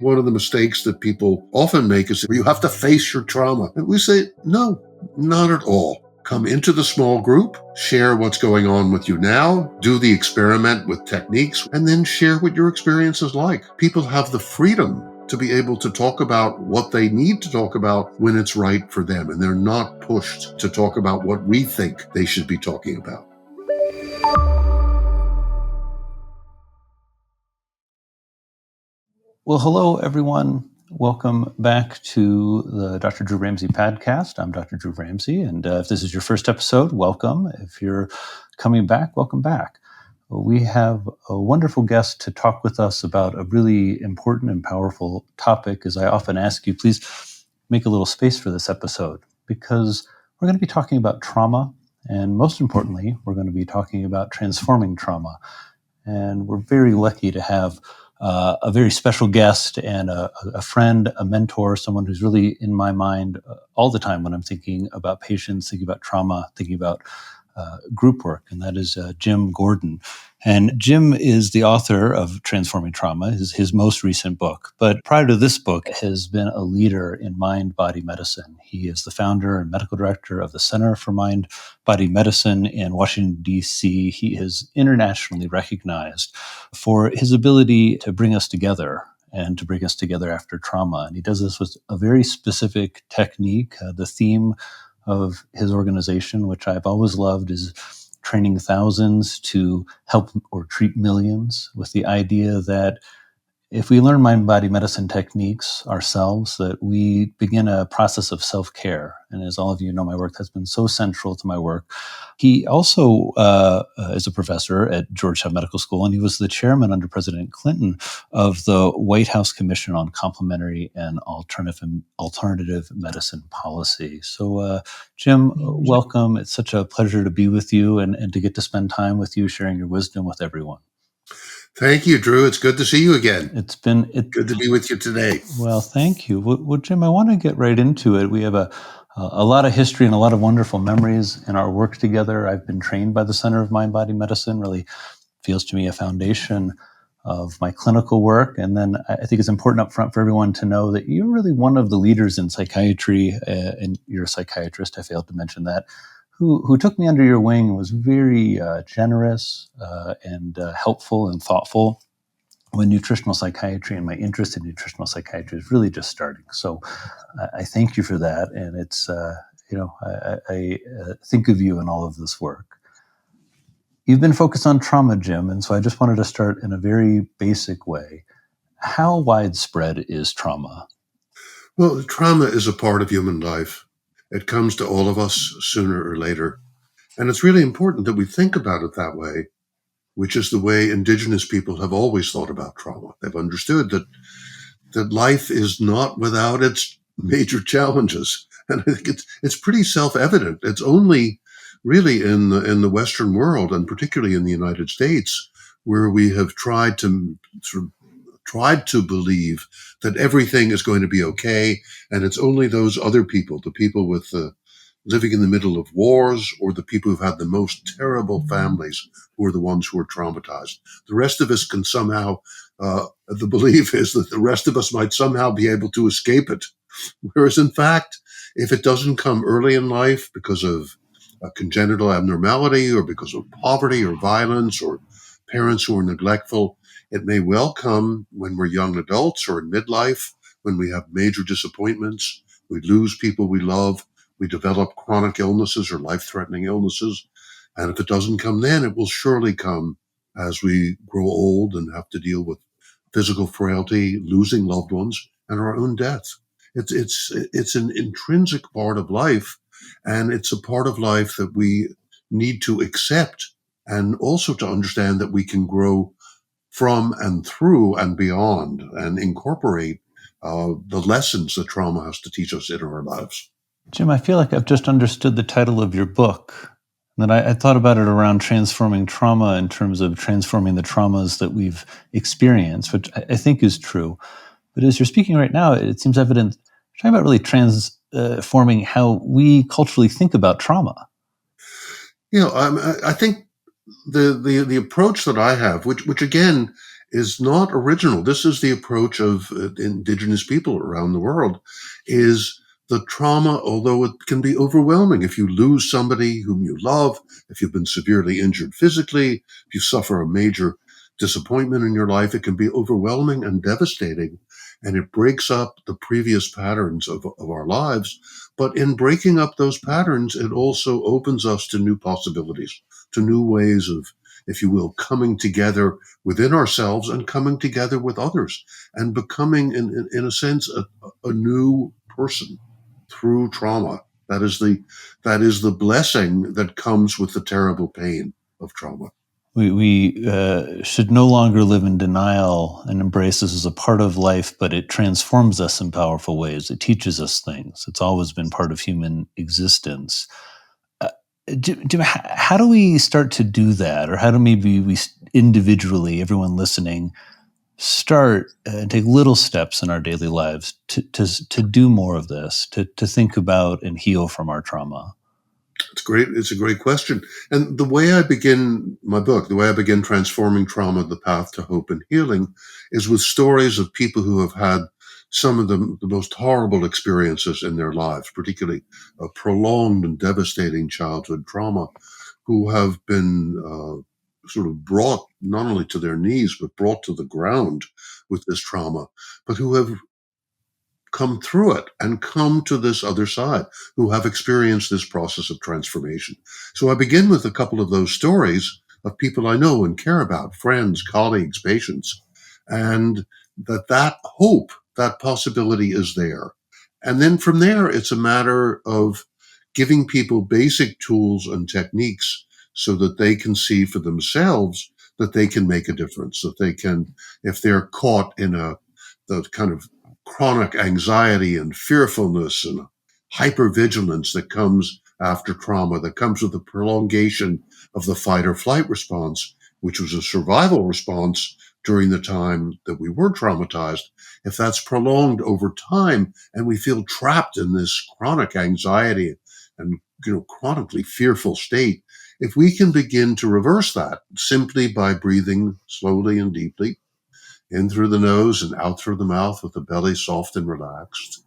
One of the mistakes that people often make is you have to face your trauma. And we say, no, not at all. Come into the small group, share what's going on with you now, do the experiment with techniques, and then share what your experience is like. People have the freedom to be able to talk about what they need to talk about when it's right for them, and they're not pushed to talk about what we think they should be talking about. Well, hello, everyone. Welcome back to the Dr. Drew Ramsey podcast. I'm Dr. Drew Ramsey, and if this is your first episode, welcome. If you're coming back, welcome back. We have a wonderful guest to talk with us about a really important and powerful topic. As I often ask you, please make a little space for this episode, because we're going to be talking about trauma, and most importantly, we're going to be talking about transforming trauma. And we're very lucky to have a very special guest and a friend, a mentor, someone who's really in my mind all the time when I'm thinking about patients, thinking about trauma, thinking about group work, and that is Jim Gordon. And Jim is the author of Transforming Trauma, his most recent book. But prior to this book, has been a leader in mind-body medicine. He is the founder and medical director of the Center for Mind-Body Medicine in Washington, D.C. He is internationally recognized for his ability to bring us together and to bring us together after trauma. And he does this with a very specific technique. The theme of his organization, which I've always loved, is training thousands to help or treat millions, with the idea that if we learn mind-body medicine techniques ourselves, that we begin a process of self-care. And as all of you know, my work has been so central to my work. He also is a professor at Georgetown Medical School, and he was the chairman under President Clinton of the White House Commission on Complementary and Alternative Medicine Policy. So, Jim, welcome. It's such a pleasure to be with you and to get to spend time with you, sharing your wisdom with everyone. Thank you, Drew. It's good to see you again. It's been good to be with you today. Well, thank you. Well, Jim, I want to get right into it. We have a lot of history and a lot of wonderful memories in our work together. I've been trained by the Center of Mind-Body Medicine. Really feels to me a foundation of my clinical work. And then I think it's important up front for everyone to know that you're really one of the leaders in psychiatry, and you're a psychiatrist. I failed to mention that. Who took me under your wing and was very generous and helpful and thoughtful when nutritional psychiatry and my interest in nutritional psychiatry is really just starting. So I thank you for that. And it's, I think of you in all of this work. You've been focused on trauma, Jim. And so I just wanted to start in a very basic way. How widespread is trauma? Well, trauma is a part of human life. It comes to all of us sooner or later. And it's really important that we think about it that way, which is the way indigenous people have always thought about trauma. They've understood that life is not without its major challenges. And I think it's pretty self-evident. It's only really in the Western world, and particularly in the United States, where we have tried to believe that everything is going to be okay, and it's only those other people, the people with living in the middle of wars, or the people who've had the most terrible families, who are the ones who are traumatized. The rest of us can somehow, the belief is that the rest of us might somehow be able to escape it. Whereas in fact, if it doesn't come early in life because of a congenital abnormality or because of poverty or violence or parents who are neglectful, it may well come when we're young adults or in midlife, when we have major disappointments, we lose people we love, we develop chronic illnesses or life-threatening illnesses. And if it doesn't come then, it will surely come as we grow old and have to deal with physical frailty, losing loved ones, and our own death. It's an intrinsic part of life, and it's a part of life that we need to accept, and also to understand that we can grow from and through and beyond and incorporate the lessons that trauma has to teach us in our lives. Jim, I feel like I've just understood the title of your book. And I thought about it around transforming trauma in terms of transforming the traumas that we've experienced, which I think is true. But as you're speaking right now, it seems evident you're talking about really transforming how we culturally think about trauma. I think the approach that I have, which again is not original. This is the approach of indigenous people around the world, is the trauma, although it can be overwhelming. If you lose somebody whom you love, if you've been severely injured physically, if you suffer a major disappointment in your life, it can be overwhelming and devastating. And it breaks up the previous patterns of our lives. But in breaking up those patterns, it also opens us to new possibilities, to new ways of, if you will, coming together within ourselves and coming together with others and becoming, in a sense, a new person through trauma. That is the blessing that comes with the terrible pain of trauma. We should no longer live in denial and embrace this as a part of life, but it transforms us in powerful ways. It teaches us things. It's always been part of human existence. Uh, how do we start to do that? Or how do maybe we individually, everyone listening, start and take little steps in our daily lives to do more of this, to think about and heal from our trauma? It's great. It's a great question. And the way I begin my book, the way I begin Transforming Trauma, The Path to Hope and Healing, is with stories of people who have had some of the most horrible experiences in their lives, particularly a prolonged and devastating childhood trauma, who have been sort of brought not only to their knees, but brought to the ground with this trauma, but who have come through it and come to this other side, who have experienced this process of transformation. So I begin with a couple of those stories of people I know and care about, friends, colleagues, patients, and that hope, that possibility is there. And then from there, it's a matter of giving people basic tools and techniques so that they can see for themselves that they can make a difference, that they can, if they're caught in the kind of chronic anxiety and fearfulness and hypervigilance that comes after trauma, that comes with the prolongation of the fight or flight response, which was a survival response during the time that we were traumatized. If that's prolonged over time and we feel trapped in this chronic anxiety and chronically fearful state, if we can begin to reverse that simply by breathing slowly and deeply, in through the nose and out through the mouth with the belly soft and relaxed.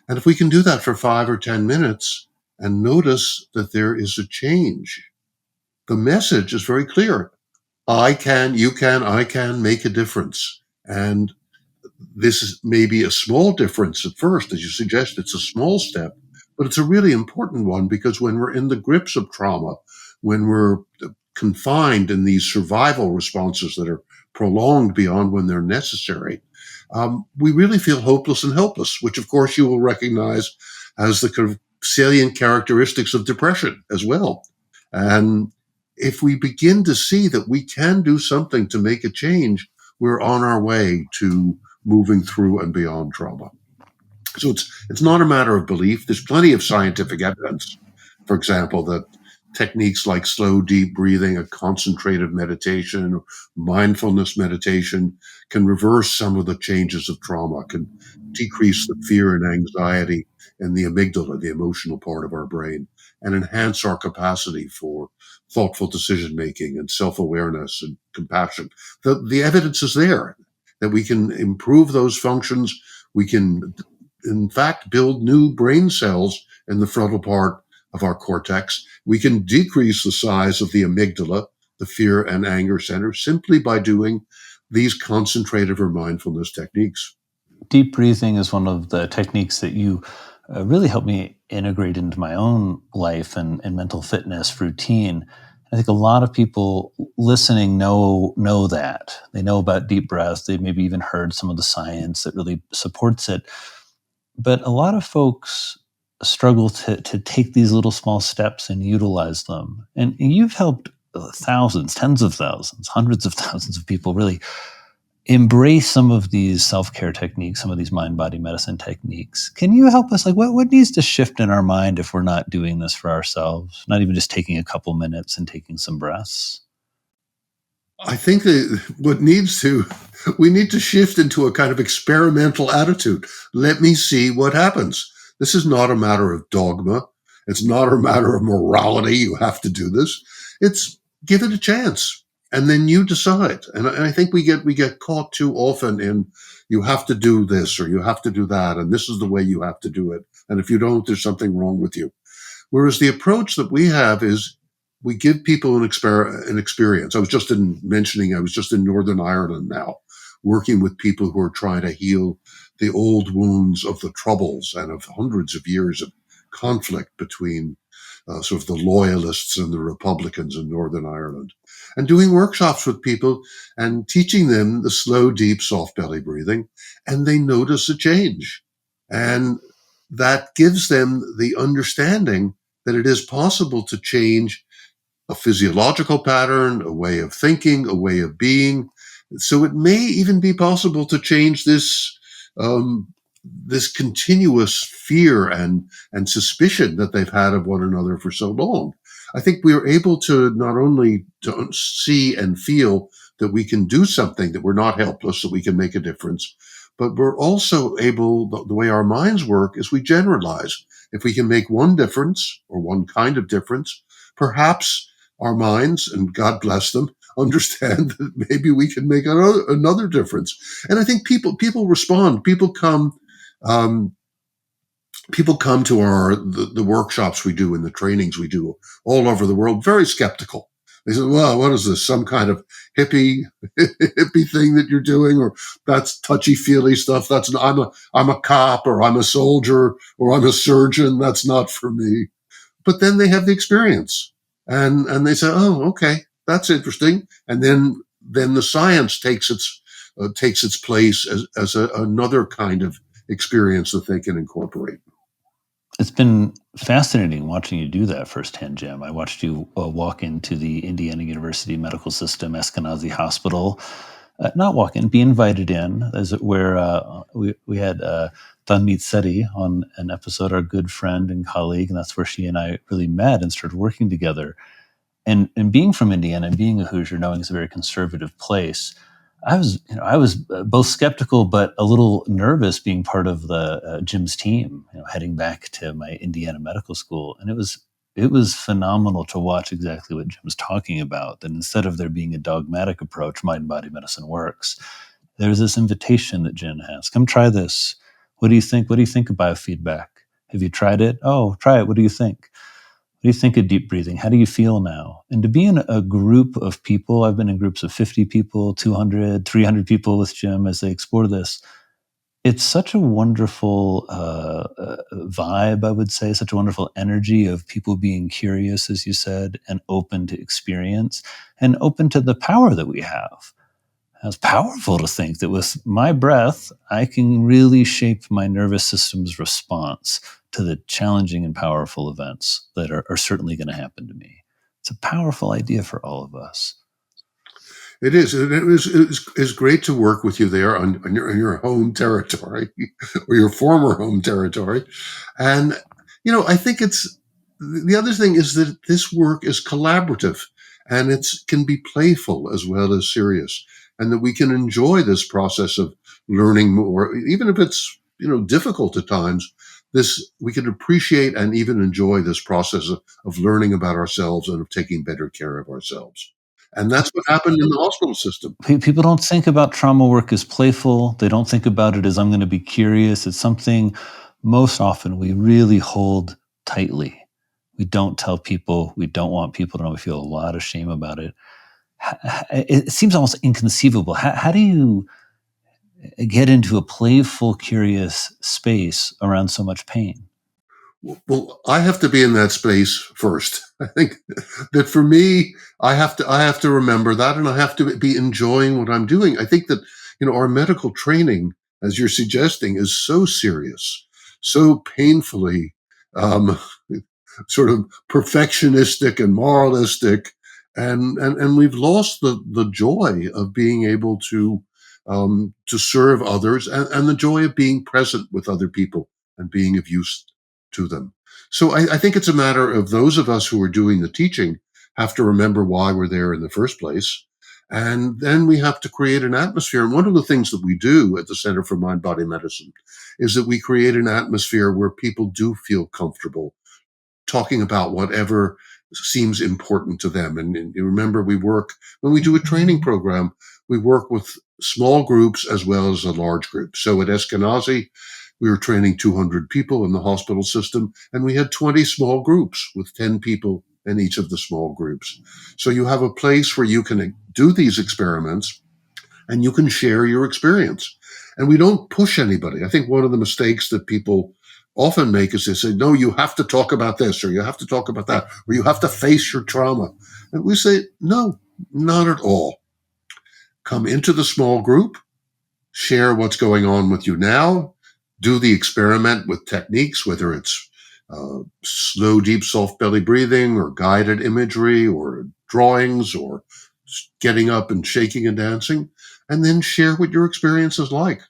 And if we can do that for 5 or 10 minutes and notice that there is a change, the message is very clear. I can, you can, I can make a difference. And this is maybe a small difference at first, as you suggest, it's a small step, but it's a really important one, because when we're in the grips of trauma, when we're confined in these survival responses that are prolonged beyond when they're necessary, we really feel hopeless and helpless, which of course you will recognize as the kind of salient characteristics of depression as well. And if we begin to see that we can do something to make a change, we're on our way to moving through and beyond trauma. So it's not a matter of belief. There's plenty of scientific evidence, for example, that techniques like slow, deep breathing, a concentrated meditation, or mindfulness meditation can reverse some of the changes of trauma, can decrease the fear and anxiety in the amygdala, the emotional part of our brain, and enhance our capacity for thoughtful decision making and self awareness and compassion. The evidence is there that we can improve those functions. We can, in fact, build new brain cells in the frontal part of our cortex. We can decrease the size of the amygdala, the fear and anger center, simply by doing these concentrative or mindfulness techniques. Deep breathing is one of the techniques that you really helped me integrate into my own life and mental fitness routine. I think a lot of people listening know that. They know about deep breath. They maybe even heard some of the science that really supports it. But a lot of folks struggle to take these little small steps and utilize them. And you've helped thousands, tens of thousands, hundreds of thousands of people really embrace some of these self-care techniques, some of these mind-body medicine techniques. Can you help us? Like, what needs to shift in our mind if we're not doing this for ourselves? Not even just taking a couple minutes and taking some breaths? I think that we need to shift into a kind of experimental attitude. Let me see what happens. This is not a matter of dogma. It's not a matter of morality. You have to do this. It's give it a chance. and then you decide. And I think we get caught too often in, you have to do this or you have to do that, and this is the way you have to do it. And if you don't, there's something wrong with you. Whereas the approach that we have is, we give people an experience. I was just in Northern Ireland now, working with people who are trying to heal the old wounds of the Troubles and of hundreds of years of conflict between sort of the loyalists and the Republicans in Northern Ireland, and doing workshops with people and teaching them the slow, deep, soft belly breathing, and they notice a change. And that gives them the understanding that it is possible to change a physiological pattern, a way of thinking, a way of being. So it may even be possible to change this continuous fear and suspicion that they've had of one another for so long. I think we are able to not only to see and feel that we can do something, that we're not helpless, that we can make a difference, but we're also able, the way our minds work is we generalize. If we can make one difference or one kind of difference, perhaps our minds, and God bless them, understand that maybe we can make another difference. And I think people respond. Um, People come to the workshops we do and the trainings we do all over the world very skeptical. They say, "Well, what is this? Some kind of hippie hippie thing that you're doing, or that's touchy feely stuff? I'm a cop, or I'm a soldier, or I'm a surgeon. That's not for me." But then they have the experience, and they say, "Oh, okay, that's interesting." And then the science takes its place as another kind of experience that they can incorporate. It's been fascinating watching you do that firsthand, Jim. I watched you walk into the Indiana University Medical System Eskenazi Hospital. Not walk in, be invited in, as it where we had Tanmeet Sethi on an episode, our good friend and colleague, and that's where she and I really met and started working together. And being from Indiana and being a Hoosier, knowing it's a very conservative place, I was both skeptical but a little nervous being part of the Jim's team, heading back to my Indiana medical school, and it was phenomenal to watch exactly what Jim's talking about. That instead of there being a dogmatic approach, mind body medicine works. There's this invitation that Jim has. Come try this. What do you think? What do you think of biofeedback? Have you tried it? Oh, try it. What do you think? What do you think of deep breathing? How do you feel now? And to be in a group of people, I've been in groups of 50 people, 200, 300 people with Jim as they explore this. It's such a wonderful vibe, I would say, such a wonderful energy of people being curious, as you said, and open to experience and open to the power that we have. It's powerful to think that with my breath, I can really shape my nervous system's response to the challenging and powerful events that are certainly going to happen to me. It's a powerful idea for all of us. It is. And it was great to work with you there on your home territory or your former home territory. And, I think the other thing is that this work is collaborative, and it can be playful as well as serious, and that we can enjoy this process of learning more, even if it's, difficult at times. We can appreciate and even enjoy this process of learning about ourselves and of taking better care of ourselves. And that's what happened in the hospital system. People don't think about trauma work as playful. They don't think about it as I'm going to be curious. It's something most often we really hold tightly. We don't tell people. We don't want people to know. We feel a lot of shame about it. It seems almost inconceivable. How do you get into a playful, curious space around so much pain? Well, I have to be in that space first. I think that for me, I have to remember that, and I have to be enjoying what I'm doing. I think that, our medical training, as you're suggesting, is so serious, so painfully um, sort of perfectionistic and moralistic, and we've lost the joy of being able to serve others, and the joy of being present with other people and being of use to them. So I think it's a matter of those of us who are doing the teaching have to remember why we're there in the first place. And then we have to create an atmosphere. And one of the things that we do at the Center for Mind Body Medicine is that we create an atmosphere where people do feel comfortable talking about whatever seems important to them. And you remember, when we do a training program, we work with small groups as well as a large group. So at Eskenazi, we were training 200 people in the hospital system, and we had 20 small groups with 10 people in each of the small groups. So you have a place where you can do these experiments and you can share your experience. And we don't push anybody. I think one of the mistakes that people often make is they say, no, you have to talk about this, or you have to talk about that, or you have to face your trauma. And we say, no, not at all. Come into the small group, share what's going on with you now, do the experiment with techniques, whether it's slow, deep, soft belly breathing, or guided imagery, or drawings, or getting up and shaking and dancing, and then share what your experience is like.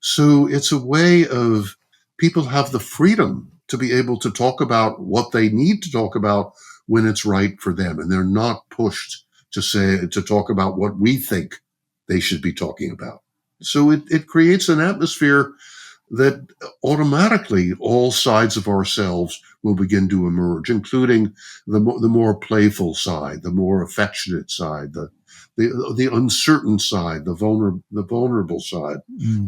So it's a way of people have the freedom to be able to talk about what they need to talk about when it's right for them. And they're not pushed to talk about what we think they should be talking about. So it creates an atmosphere that automatically all sides of ourselves will begin to emerge, including the more playful side, the more affectionate side, the uncertain side, the vulnerable side,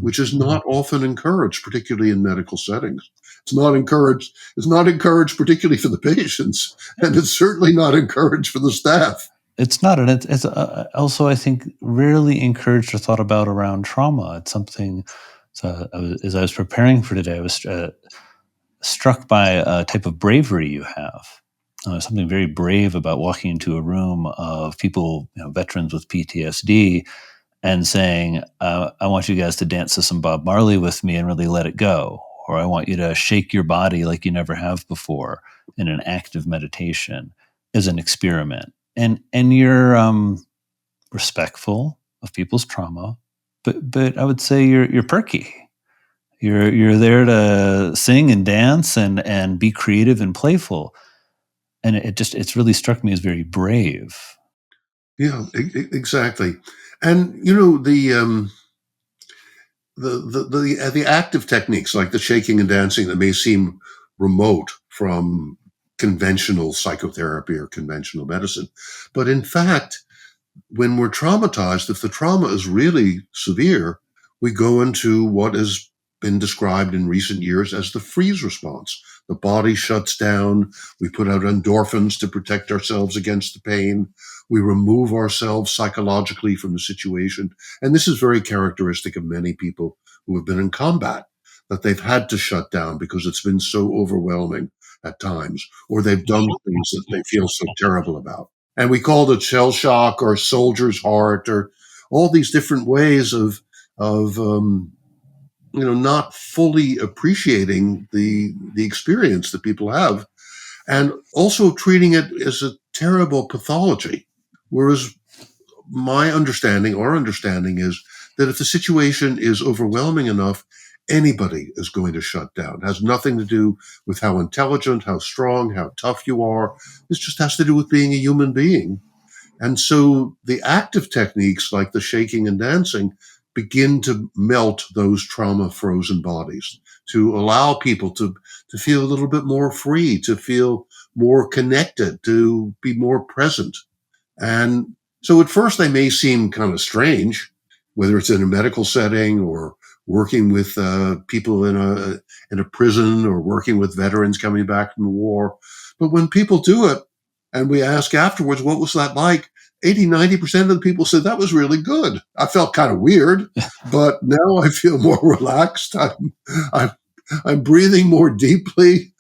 which is not often encouraged, particularly in medical settings. It's not encouraged. It's not encouraged, particularly for the patients, and it's certainly not encouraged for the staff. It's not, and it's also, I think, rarely encouraged or thought about around trauma. It's something. So as I was preparing for today, I was struck by a type of bravery you have. Something very brave about walking into a room of people, veterans with PTSD, and saying, I want you guys to dance to some Bob Marley with me and really let it go. Or I want you to shake your body like you never have before in an active meditation as an experiment. And you're respectful of people's trauma, but I would say you're perky. You're there to sing and dance and be creative and playful. And it's really struck me as very brave. Yeah, exactly. And the active techniques like the shaking and dancing that may seem remote from conventional psychotherapy or conventional medicine, but in fact, when we're traumatized, if the trauma is really severe, we go into what has been described in recent years as the freeze response. The body shuts down. We put out endorphins to protect ourselves against the pain. We remove ourselves psychologically from the situation. And this is very characteristic of many people who have been in combat, that they've had to shut down because it's been so overwhelming at times, or they've done things that they feel so terrible about. And we called it shell shock or soldier's heart or all these different ways of not fully appreciating the experience that people have, and also treating it as a terrible pathology. Whereas our understanding is that if the situation is overwhelming enough, anybody is going to shut down. It has nothing to do with how intelligent, how strong, how tough you are. This just has to do with being a human being. And so the active techniques like the shaking and dancing begin to melt those trauma frozen bodies, to allow people to feel a little bit more free, to feel more connected, to be more present. And so at first they may seem kind of strange, whether it's in a medical setting or working with people in a prison or working with veterans coming back from the war. But when people do it and we ask afterwards, what was that like? 80-90% of the people said that was really good. I felt kind of weird, but now I feel more relaxed. I'm breathing more deeply.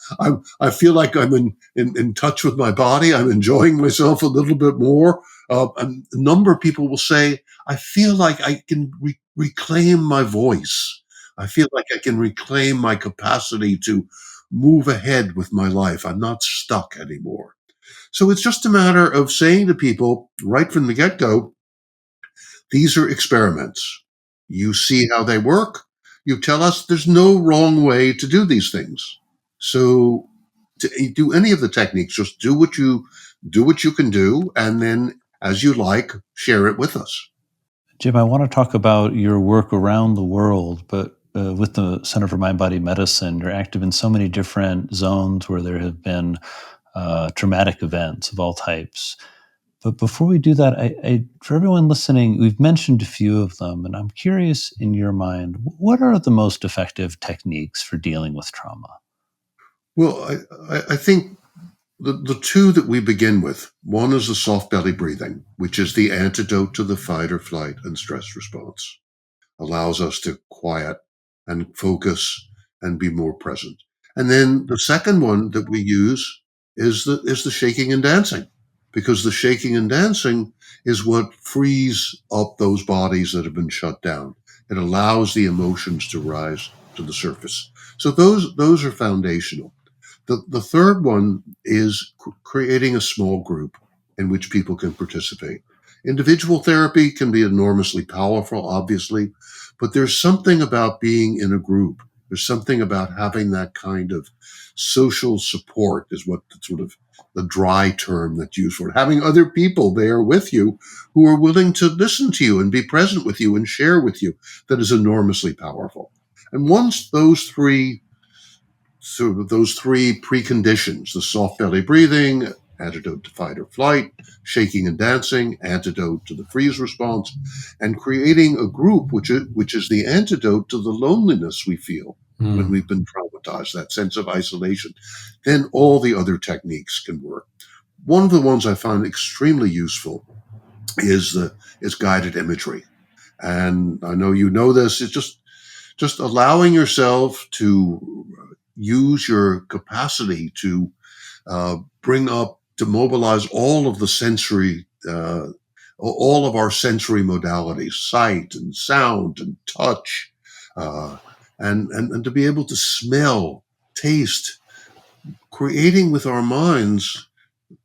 I feel like I'm in touch with my body. I'm enjoying myself a little bit more. A number of people will say, I feel like I can reclaim my voice. I feel like I can reclaim my capacity to move ahead with my life. I'm not stuck anymore. So it's just a matter of saying to people right from the get-go, these are experiments. You see how they work. You tell us there's no wrong way to do these things. So to do any of the techniques, just do what you can do, and then as you like, share it with us. Jim, I want to talk about your work around the world, but with the Center for Mind Body Medicine, you're active in so many different zones where there have been traumatic events of all types. But before we do that, for everyone listening, we've mentioned a few of them, and I'm curious in your mind, what are the most effective techniques for dealing with trauma? Well, I think the two that we begin with, one is the soft belly breathing, which is the antidote to the fight or flight and stress response, allows us to quiet and focus and be more present. And then the second one that we use is the shaking and dancing, because the shaking and dancing is what frees up those bodies that have been shut down. It allows the emotions to rise to the surface. So those are foundational. The third one is creating a small group in which people can participate. Individual therapy can be enormously powerful, obviously, but there's something about being in a group. There's something about having that kind of social support, is what the sort of the dry term that's used for it. Having other people there with you who are willing to listen to you and be present with you and share with you, that is enormously powerful. And once those three preconditions, the soft belly breathing, antidote to fight or flight, shaking and dancing, antidote to the freeze response, and creating a group which is the antidote to the loneliness we feel when we've been traumatized, that sense of isolation, then all the other techniques can work. One of the ones I find extremely useful is guided imagery. And I know you know this, it's just allowing yourself to use your capacity to to mobilize all of the sensory, all of our sensory modalities, sight and sound and touch, and to be able to smell, taste, creating with our minds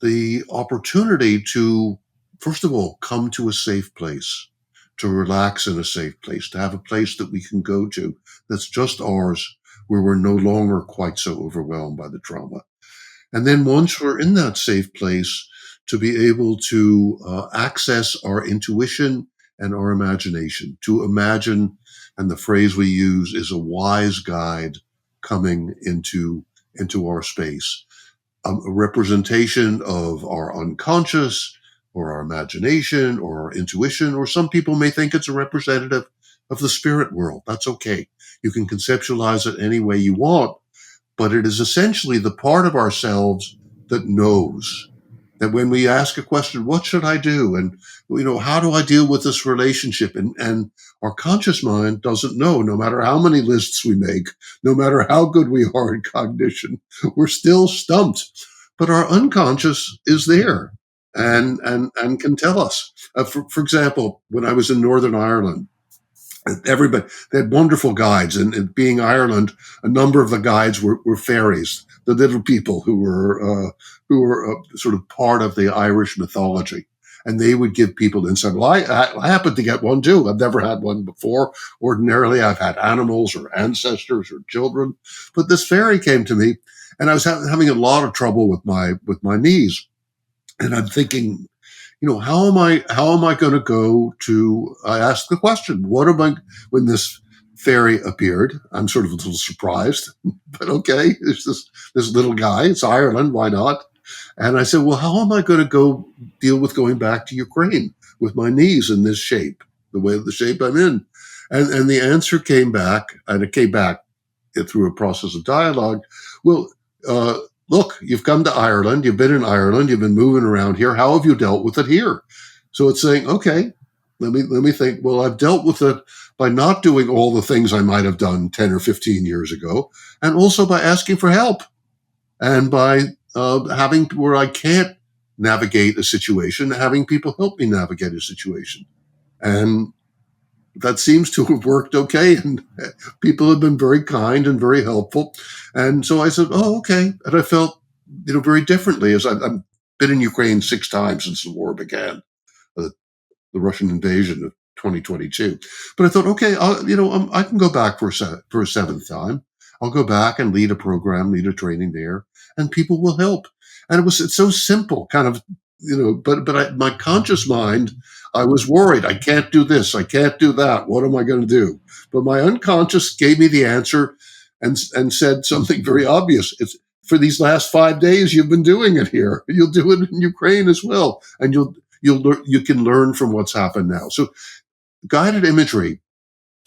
the opportunity to, first of all, come to a safe place, to relax in a safe place, to have a place that we can go to that's just ours, where we're no longer quite so overwhelmed by the trauma. And then once we're in that safe place, to be able to access our intuition and our imagination, to imagine, and the phrase we use is a wise guide coming into our space, a representation of our unconscious or our imagination or our intuition, or some people may think it's a representative of the spirit world. That's okay. You can conceptualize it any way you want, but it is essentially the part of ourselves that knows that when we ask a question, what should I do? And, how do I deal with this relationship? And our conscious mind doesn't know, no matter how many lists we make, no matter how good we are in cognition, we're still stumped. But our unconscious is there and can tell us. For example, when I was in Northern Ireland, everybody, they had wonderful guides, and being Ireland, a number of the guides were fairies, the little people who were sort of part of the Irish mythology, and they would give people insight. Well, I happen to get one too. I've never had one before. Ordinarily, I've had animals or ancestors or children, but this fairy came to me, and I was having a lot of trouble with my knees, and I'm thinking, how am I going to go to, I asked the question, when this fairy appeared, I'm sort of a little surprised, but okay, there's this little guy, it's Ireland, why not? And I said, well, how am I going to go deal with going back to Ukraine with my knees in this shape, the shape I'm in? And the answer came back, and it came back through a process of dialogue. Well, uh, look, you've come to Ireland, you've been in Ireland, you've been moving around here. How have you dealt with it here? So it's saying, okay, let me think. Well, I've dealt with it by not doing all the things I might have done 10 or 15 years ago, and also by asking for help, and by having where I can't navigate a situation, having people help me navigate a situation. And that seems to have worked okay. And people have been very kind and very helpful. And so I said, oh, okay. And I felt, very differently, as I've been in Ukraine 6 times since the war began, uh, the Russian invasion of 2022. But I thought, okay, I can go back for a seventh time. I'll go back and lead a program, lead a training there, and people will help. And it's so simple, kind of, my conscious mind, I was worried. I can't do this. I can't do that. What am I going to do? But my unconscious gave me the answer and said something very obvious. It's for these last 5 days, you've been doing it here. You'll do it in Ukraine as well, and you can learn from what's happened now. So guided imagery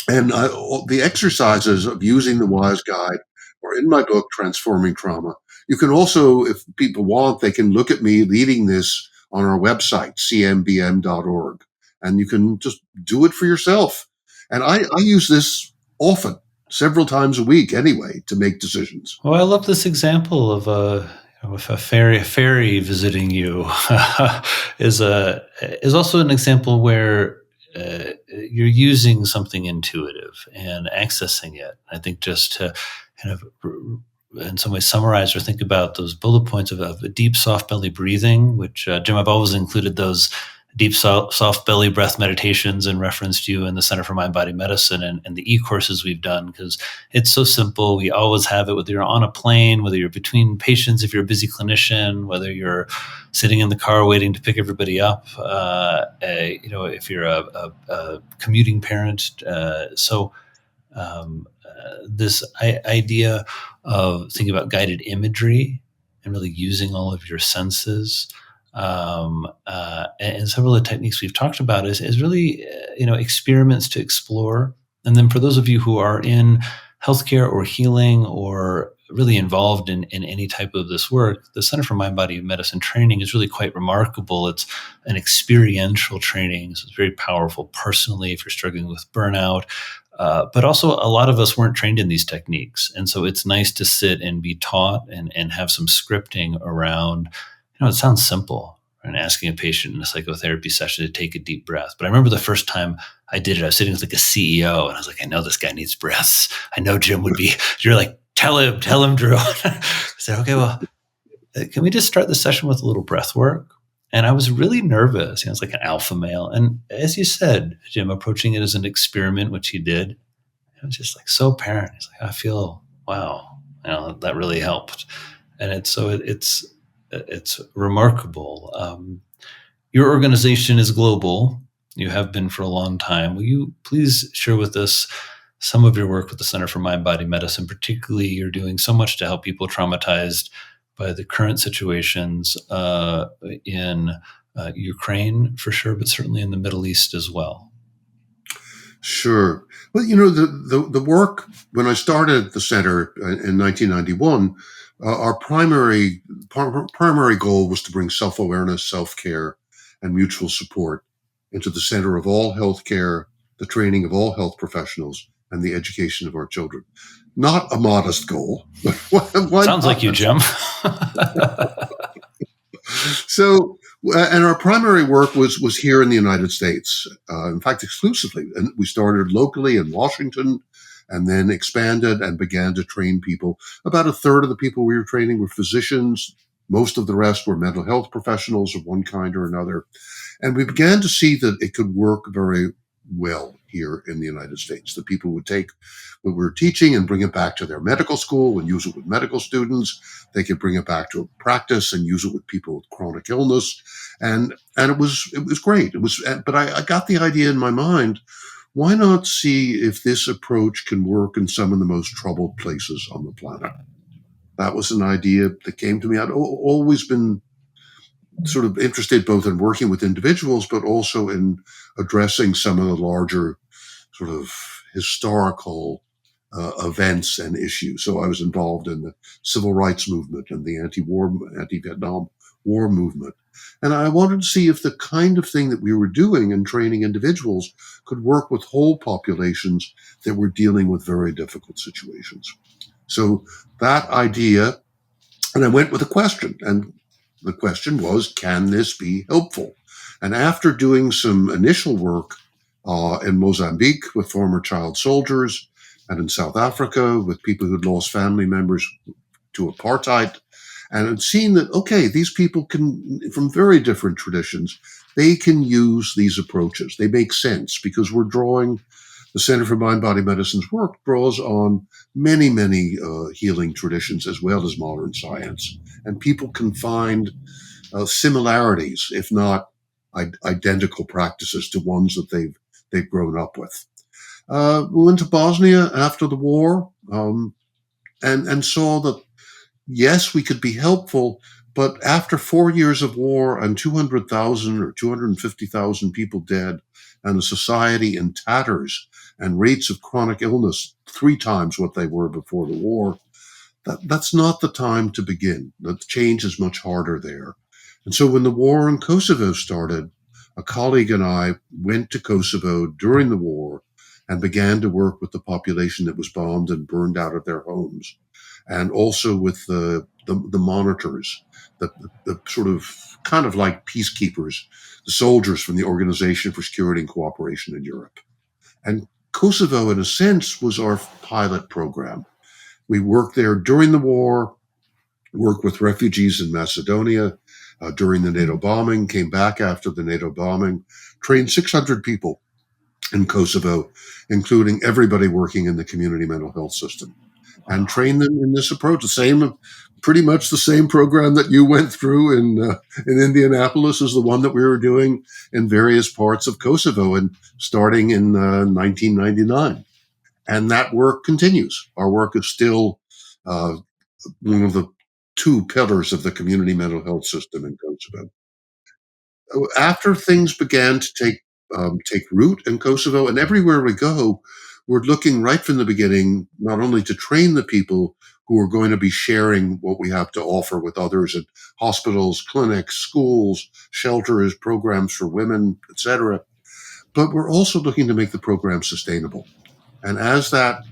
and the exercises of using the WISE guide are in my book, Transforming Trauma. You can also, if people want, they can look at me leading this on our website, cmbm.org, and you can just do it for yourself. And I use this often, several times a week anyway, to make decisions. Well, I love this example of a fairy visiting you is also an example where you're using something intuitive and accessing it. I think just to kind of in some way summarize or think about those bullet points of a deep soft belly breathing, which Jim, I've always included those deep soft belly breath meditations in reference to you in the Center for MindBody Medicine and the e-courses we've done, because it's so simple. We always have it, whether you're on a plane, whether you're between patients, if you're a busy clinician, whether you're sitting in the car waiting to pick everybody up, if you're a commuting parent. This idea of thinking about guided imagery and really using all of your senses, and several of the techniques we've talked about is really experiments to explore. And then for those of you who are in healthcare or healing or really involved in any type of this work, the Center for MindBody Medicine training is really quite remarkable. It's an experiential training, so it's very powerful personally if you're struggling with burnout. But also, a lot of us weren't trained in these techniques. And so it's nice to sit and be taught and have some scripting around, it sounds simple, and asking a patient in a psychotherapy session to take a deep breath. But I remember the first time I did it, I was sitting with like a CEO, and I was like, I know this guy needs breaths. I know Jim would be, you're like, tell him, Drew. I said, okay, well, can we just start the session with a little breath work? And I was really nervous. It's like an alpha male. And as you said, Jim, approaching it as an experiment, which he did, it was just like so apparent. He's like, I feel, wow, that really helped. And it's remarkable. Your organization is global. You have been for a long time. Will you please share with us some of your work with the Center for MindBody Medicine? Particularly, you're doing so much to help people traumatized by the current situations in Ukraine, for sure, but certainly in the Middle East as well. Sure. Well, the work, when I started the center in 1991, our primary goal was to bring self-awareness, self-care, and mutual support into the center of all healthcare, the training of all health professionals, and the education of our children. Not a modest goal. Sounds like you, Jim. So, and our primary work was here in the United States, in fact, exclusively. And we started locally in Washington and then expanded and began to train people. About a third of the people we were training were physicians. Most of the rest were mental health professionals of one kind or another. And we began to see that it could work very well here in the United States. That people would take what we were teaching and bring it back to their medical school and use it with medical students. They could bring it back to a practice and use it with people with chronic illness. And it was great. But I got the idea in my mind, why not see if this approach can work in some of the most troubled places on the planet? That was an idea that came to me. I'd always been sort of interested both in working with individuals, but also in addressing some of the larger sort of historical events and issues. So I was involved in the civil rights movement and the anti-Vietnam War movement. And I wanted to see if the kind of thing that we were doing in training individuals could work with whole populations that were dealing with very difficult situations. So that idea, and I went with a question, and the question was, can this be helpful? And after doing some initial work in Mozambique with former child soldiers and in South Africa with people who'd lost family members to apartheid, and had seen that, okay, these people can, from very different traditions, they can use these approaches. They make sense because we're drawing, the Center for MindBody Medicine's work draws on many, many healing traditions as well as modern science. And people can find similarities, if not identical practices to ones that they've grown up with. We went to Bosnia after the war and saw that yes, we could be helpful, but after 4 years of war and 200,000 or 250,000 people dead, and a society in tatters, and rates of chronic illness 3 times what they were before the war, that's not the time to begin. The change is much harder there. And so when the war in Kosovo started, a colleague and I went to Kosovo during the war and began to work with the population that was bombed and burned out of their homes, and also with the monitors, the sort of kind of like peacekeepers, the soldiers from the Organization for Security and Cooperation in Europe. And Kosovo, in a sense, was our pilot program. We worked there during the war, worked with refugees in Macedonia during the NATO bombing, came back after the NATO bombing, trained 600 people in Kosovo, including everybody working in the community mental health system, and trained them in this approach. Pretty much the same program that you went through in Indianapolis is the one that we were doing in various parts of Kosovo, and starting in 1999. And that work continues. Our work is still uh, one of the two pillars of the community mental health system in Kosovo. After things began to take root in Kosovo, and everywhere we go, we're looking right from the beginning not only to train the people who are going to be sharing what we have to offer with others at hospitals, clinics, schools, shelters, programs for women, etc., but we're also looking to make the program sustainable. And as that,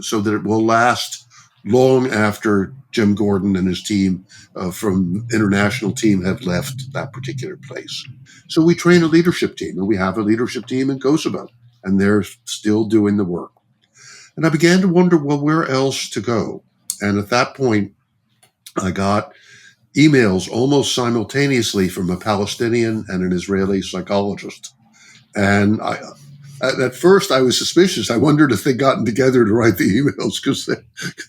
so that it will last long after Jim Gordon and his team from international team have left that particular place. So we train a leadership team, and we have a leadership team in Kosovo, and they're still doing the work. And I began to wonder, well, where else to go? And at that point, I got emails almost simultaneously from a Palestinian and an Israeli psychologist. And at first, I was suspicious. I wondered if they'd gotten together to write the emails because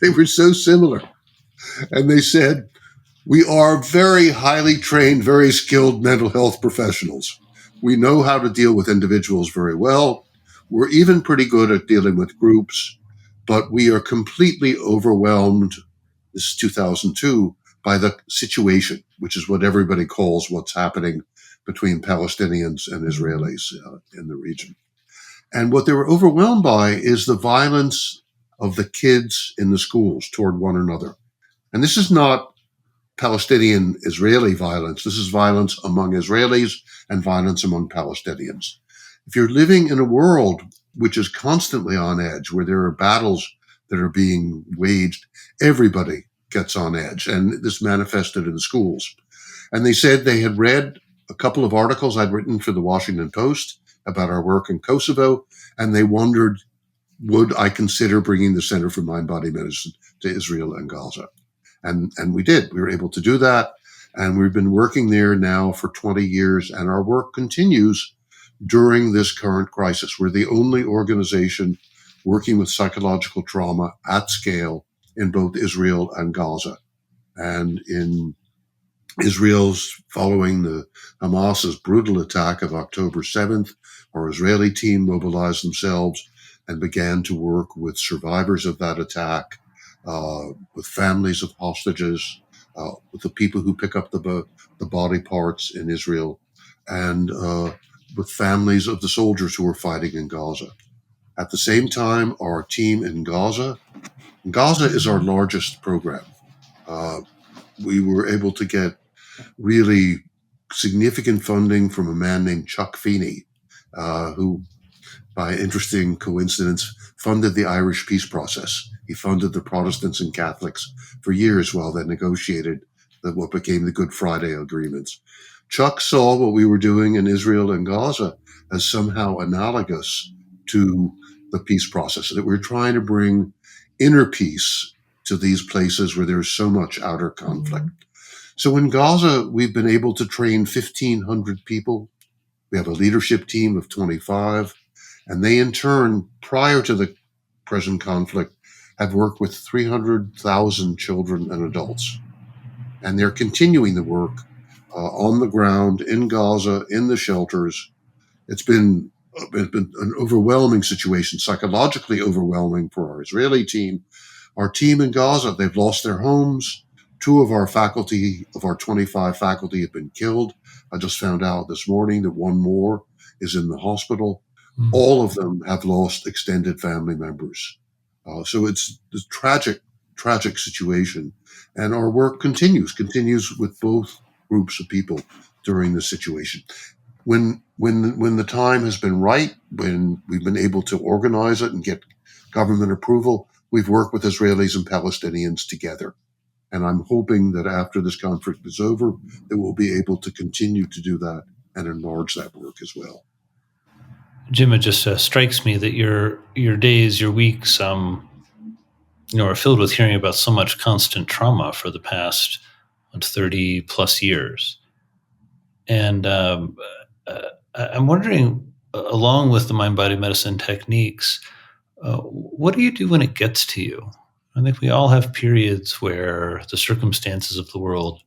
they were so similar. And they said, "We are very highly trained, very skilled mental health professionals. We know how to deal with individuals very well. We're even pretty good at dealing with groups, but we are completely overwhelmed," this is 2002, "by the situation," which is what everybody calls what's happening between Palestinians and Israelis in the region. And what they were overwhelmed by is the violence of the kids in the schools toward one another. And this is not Palestinian Israeli violence. This is violence among Israelis and violence among Palestinians. If you're living in a world which is constantly on edge, where there are battles that are being waged, everybody gets on edge. And this manifested in the schools. And they said they had read a couple of articles I'd written for the Washington Post about our work in Kosovo, and they wondered, would I consider bringing the Center for MindBody Medicine to Israel and Gaza? And we did. We were able to do that. And we've been working there now for 20 years, and our work continues during this current crisis. We're the only organization working with psychological trauma at scale in both Israel and Gaza. And in Israel's following the Hamas's brutal attack of October 7th, our Israeli team mobilized themselves and began to work with survivors of that attack, with families of hostages, with the people who pick up the body parts in Israel, and with families of the soldiers who are fighting in Gaza. At the same time, our team in Gaza is our largest program. We were able to get really significant funding from a man named Chuck Feeney, who, by interesting coincidence, funded the Irish peace process. He funded the Protestants and Catholics for years while they negotiated what became the Good Friday agreements. Chuck saw what we were doing in Israel and Gaza as somehow analogous to the peace process, that we're trying to bring inner peace to these places where there's so much outer conflict. So in Gaza, we've been able to train 1,500 people. We have a leadership team of 25, and they in turn, prior to the present conflict, have worked with 300,000 children and adults. And they're continuing the work on the ground in Gaza, in the shelters. It's been an overwhelming situation, psychologically overwhelming for our Israeli team. Our team in Gaza, they've lost their homes. 2 of our faculty, of our 25 faculty, have been killed. I just found out this morning that 1 more is in the hospital. All of them have lost extended family members. So it's a tragic, tragic situation. And our work continues with both groups of people during this situation. When the time has been right, when we've been able to organize it and get government approval, we've worked with Israelis and Palestinians together. And I'm hoping that after this conflict is over, that we'll be able to continue to do that and enlarge that work as well. Jim, it just strikes me that your days, your weeks, are filled with hearing about so much constant trauma for the past 30 plus years. And I'm wondering, along with the mind-body medicine techniques, what do you do when it gets to you? I think we all have periods where the circumstances of the world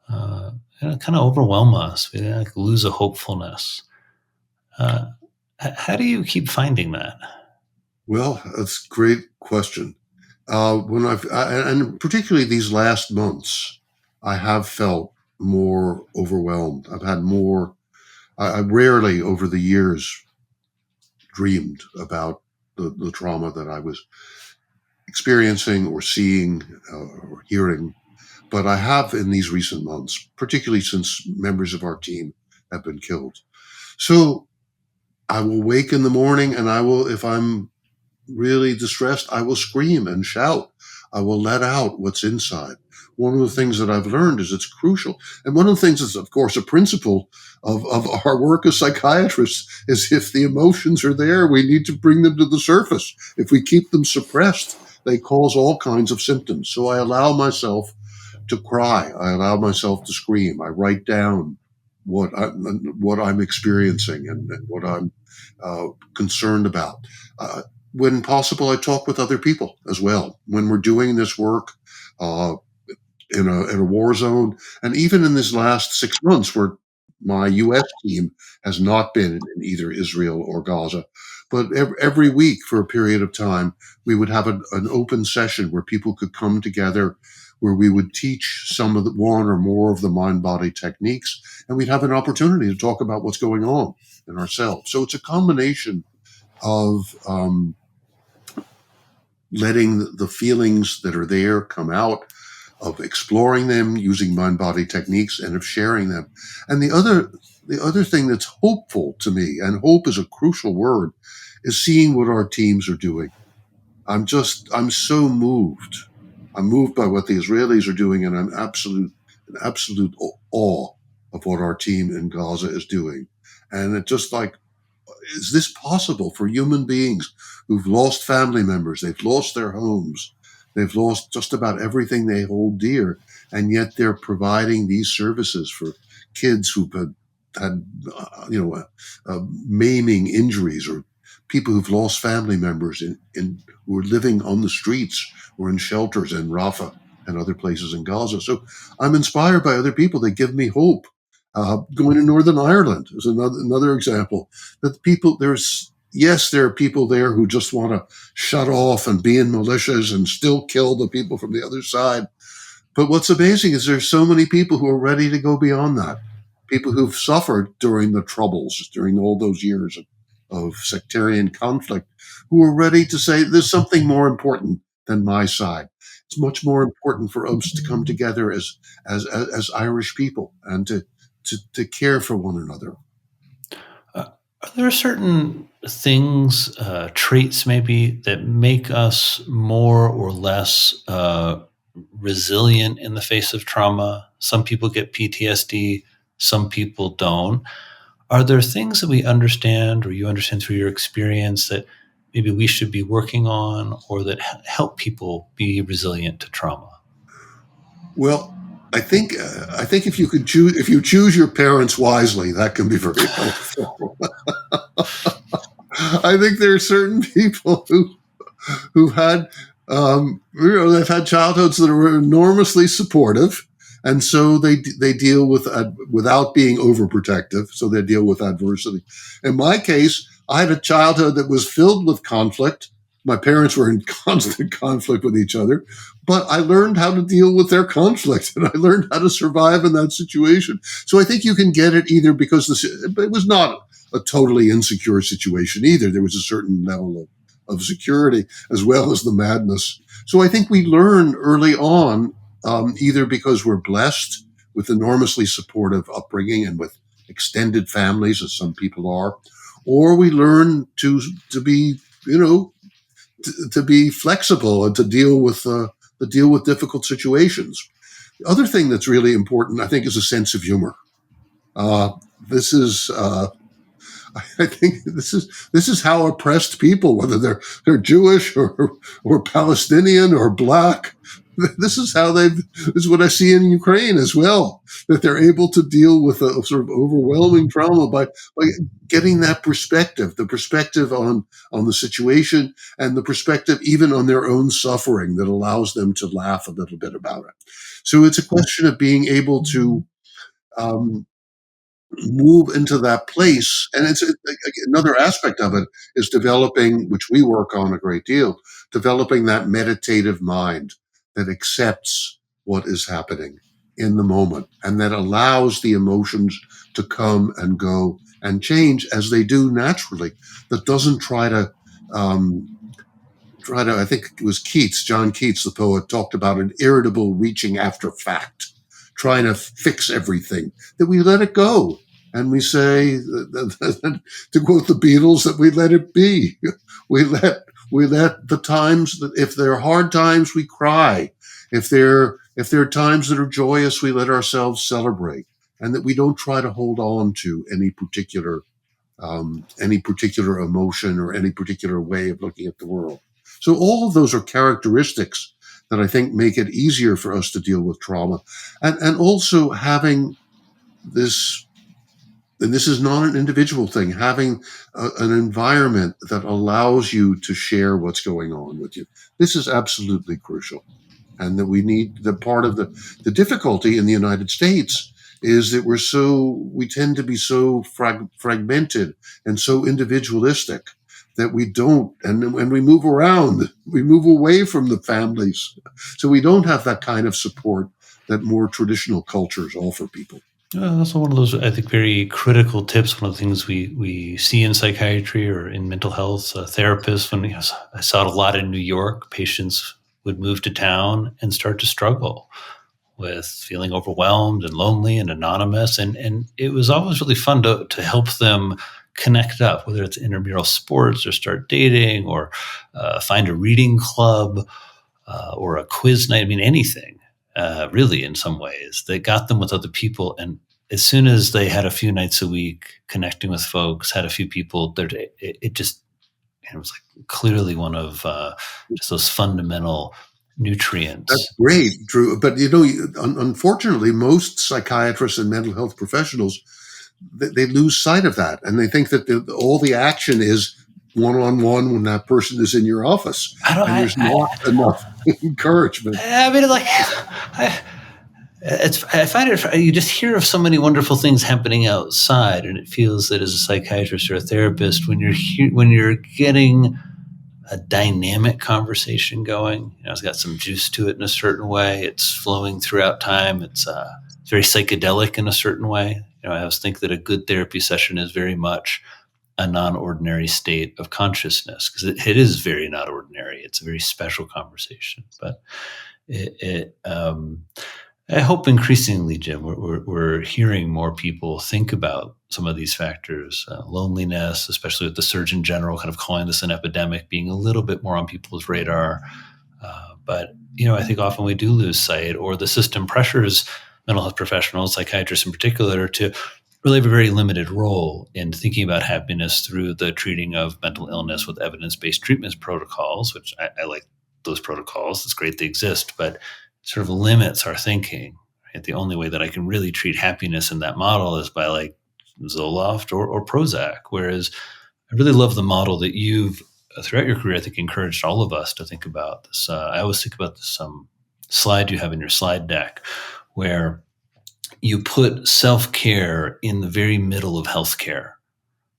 kind of overwhelm us. We lose a hopefulness. How do you keep finding that? Well, that's a great question. And particularly these last months, I have felt more overwhelmed. I've had more. I rarely over the years dreamed about the trauma that I was experiencing or seeing or hearing. But I have in these recent months, particularly since members of our team have been killed. So I will wake in the morning and I will, if I'm really distressed, I will scream and shout. I will let out what's inside. One of the things that I've learned is it's crucial. And one of the things that's, of course, a principle of our work as psychiatrists is if the emotions are there, we need to bring them to the surface. If we keep them suppressed, they cause all kinds of symptoms. So I allow myself to cry. I allow myself to scream. I write down what I'm experiencing and what I'm concerned about. When possible, I talk with other people as well. When we're doing this work in a war zone, and even in this last 6 months, where my U.S. team has not been in either Israel or Gaza, but every week for a period of time, we would have an open session where people could come together, where we would teach some of the one or more of the mind-body techniques, and we'd have an opportunity to talk about what's going on in ourselves. So it's a combination of letting the feelings that are there come out, of exploring them using mind-body techniques, and of sharing them. And the other thing that's hopeful to me, and hope is a crucial word, is seeing what our teams are doing. I'm so moved. I'm moved by what the Israelis are doing, and I'm in absolute awe of what our team in Gaza is doing. And it's just like, is this possible for human beings who've lost family members? They've lost their homes. They've lost just about everything they hold dear. And yet they're providing these services for kids who've had maiming injuries, or people who've lost family members who are living on the streets or in shelters in Rafah and other places in Gaza. So I'm inspired by other people. They give me hope. Going to Northern Ireland is another example. That there are people there who just want to shut off and be in militias and still kill the people from the other side. But what's amazing is there's so many people who are ready to go beyond that. People who've suffered during the Troubles, during all those years of sectarian conflict, who are ready to say there's something more important than my side. It's much more important for us to come together as Irish people and to care for one another. Are there certain things, traits maybe, that make us more or less resilient in the face of trauma? Some people get PTSD, some people don't. Are there things that we understand, or you understand through your experience, that maybe we should be working on, or that help people be resilient to trauma? Well, I think if you choose your parents wisely, that can be very helpful. I think there are certain people who've had they've had childhoods that are enormously supportive, and so they deal with without being overprotective. So they deal with adversity. In my case, I had a childhood that was filled with conflict. My parents were in constant conflict with each other, but I learned how to deal with their conflict, and I learned how to survive in that situation. So I think you can get it either because it was not a totally insecure situation either. There was a certain level of security as well as the madness. So I think we learn early on, either because we're blessed with enormously supportive upbringing and with extended families, as some people are, or we learn to be, to be flexible and to deal with difficult situations. The other thing that's really important, I think, is a sense of humor. This is I think this is how oppressed people, whether they're Jewish or Palestinian or black, this is how this is what I see in Ukraine as well, that they're able to deal with a sort of overwhelming trauma by getting that perspective, the perspective on the situation and the perspective even on their own suffering that allows them to laugh a little bit about it. So it's a question of being able to um, move into that place. And another aspect of it is developing, which we work on a great deal, developing that meditative mind that accepts what is happening in the moment and that allows the emotions to come and go and change as they do naturally, that doesn't I think it was John Keats, the poet, talked about an irritable reaching after fact, trying to fix everything, that we let it go. And we say, to quote the Beatles, that we let it be. We let the times that if they're hard times, we cry. If there are times that are joyous, we let ourselves celebrate, and that we don't try to hold on to any particular emotion or any particular way of looking at the world. So all of those are characteristics that I think make it easier for us to deal with trauma, and also having this. And this is not an individual thing, having an environment that allows you to share what's going on with you. This is absolutely crucial. And that we need the part of the difficulty in the United States is that we tend to be so fragmented and so individualistic that we don't, and when we move around, we move away from the families. So we don't have that kind of support that more traditional cultures offer people. That's one of those, I think, very critical tips. One of the things we see in psychiatry or in mental health therapists, when I saw it a lot in New York, patients would move to town and start to struggle with feeling overwhelmed and lonely and anonymous. And it was always really fun to help them connect up, whether it's intramural sports or start dating or find a reading club or a quiz night. I mean, anything. Really, in some ways, they got them with other people, and as soon as they had a few nights a week connecting with folks, had a few people there, it was like clearly one of just those fundamental nutrients. That's great, Drew. But unfortunately, most psychiatrists and mental health professionals they lose sight of that, and they think that all the action is one-on-one when that person is in your office, and there's not enough encouragement. I mean, like, I find it. You just hear of so many wonderful things happening outside, and it feels that as a psychiatrist or a therapist, when you're getting a dynamic conversation going, it's got some juice to it in a certain way. It's flowing throughout time. It's very psychedelic in a certain way. I always think that a good therapy session is very much a non-ordinary state of consciousness, because it is very not ordinary. It's a very special conversation. But I hope increasingly, Jim, we're hearing more people think about some of these factors, loneliness, especially with the Surgeon General kind of calling this an epidemic, being a little bit more on people's radar. But I think often we do lose sight, or the system pressures mental health professionals, psychiatrists in particular, to really have a very limited role in thinking about happiness through the treating of mental illness with evidence-based treatment protocols, which I like those protocols. It's great they exist, but sort of limits our thinking. Right? The only way that I can really treat happiness in that model is by like Zoloft or Prozac. Whereas I really love the model that you've throughout your career, I think, encouraged all of us to think about this. I always think about this slide you have in your slide deck where you put self-care in the very middle of healthcare.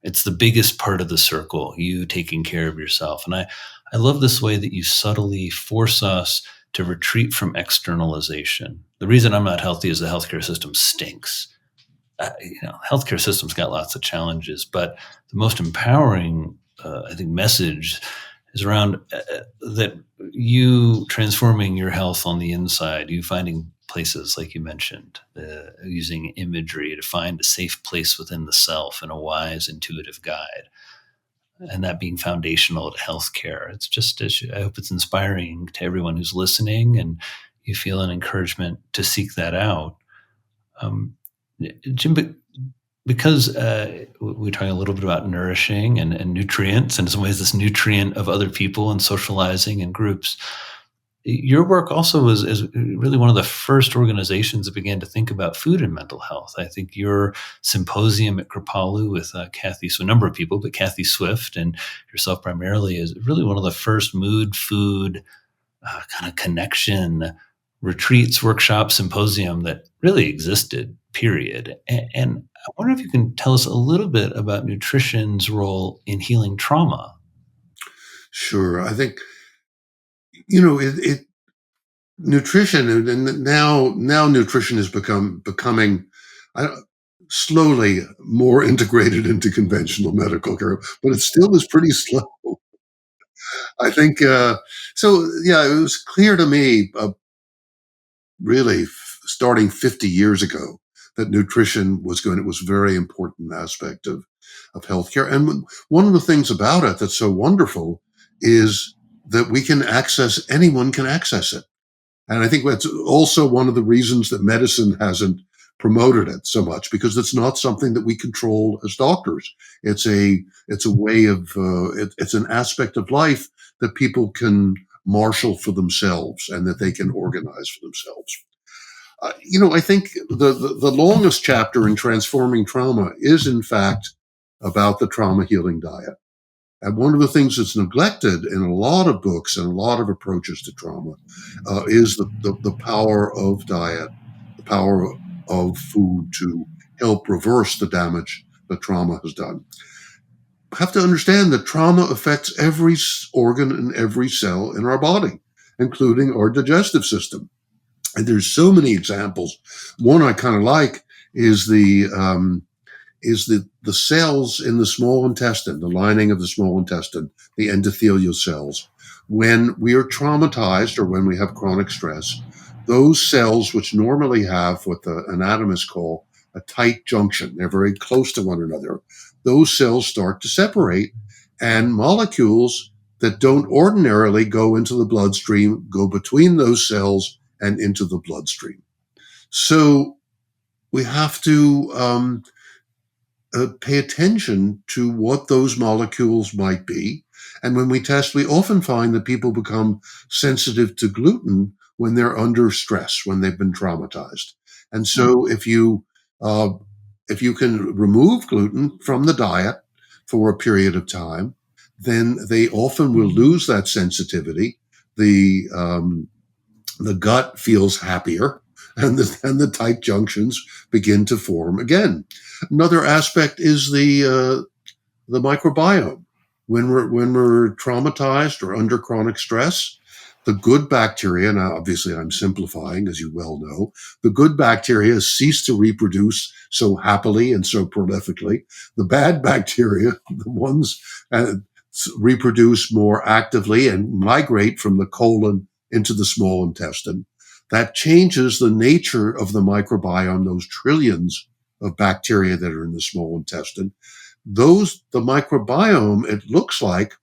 It's the biggest part of the circle, you taking care of yourself. And I I love this way that you subtly force us to retreat from externalization. The reason I'm not healthy is the healthcare system stinks. Healthcare system's got lots of challenges, but the most empowering, I think, message is around that you transforming your health on the inside, you finding places like you mentioned, using imagery to find a safe place within the self and a wise, intuitive guide, and that being foundational to healthcare. I hope it's inspiring to everyone who's listening, and you feel an encouragement to seek that out. Jim, because we're talking a little bit about nourishing and nutrients, and in some ways this nutrient of other people and socializing in groups, your work also is really one of the first organizations that began to think about food and mental health. I think your symposium at Kripalu with a number of people, but Kathy Swift and yourself primarily, is really one of the first mood, food kind of connection retreats, workshops, symposium that really existed, period. And I wonder if you can tell us a little bit about nutrition's role in healing trauma. Sure. I think, nutrition, and now nutrition is becoming slowly more integrated into conventional medical care, but it still is pretty slow. I think so. Yeah, it was clear to me, really, starting 50 years ago, that nutrition was a very important aspect of healthcare. And one of the things about it that's so wonderful is that anyone can access it. And I think that's also one of the reasons that medicine hasn't promoted it so much, because it's not something that we control as doctors. It's a way of it's an aspect of life that people can marshal for themselves and that they can organize for themselves. I think the longest chapter in transforming trauma is, in fact, about the trauma healing diet. And one of the things that's neglected in a lot of books and a lot of approaches to trauma is the power of diet, the power of food to help reverse the damage that trauma has done. We have to understand that trauma affects every organ and every cell in our body, including our digestive system. And there's so many examples. One I kind of like is the cells in the small intestine, the lining of the small intestine, the endothelial cells. When we are traumatized or when we have chronic stress, those cells, which normally have what the anatomists call a tight junction, they're very close to one another, those cells start to separate, and molecules that don't ordinarily go into the bloodstream go between those cells and into the bloodstream. So we have to pay attention to what those molecules might be. And when we test, we often find that people become sensitive to gluten when they're under stress, when they've been traumatized. And so if you can remove gluten from the diet for a period of time, then they often will lose that sensitivity. The gut feels happier, and the tight junctions begin to form again. Another aspect is the microbiome. When we're traumatized or under chronic stress, the good bacteria, now obviously I'm simplifying, as you well know, the good bacteria cease to reproduce so happily and so prolifically. The bad bacteria, the ones reproduce more actively and migrate from the colon into the small intestine. That changes the nature of the microbiome, those trillions of bacteria that are in the small intestine. The microbiome, it looks like,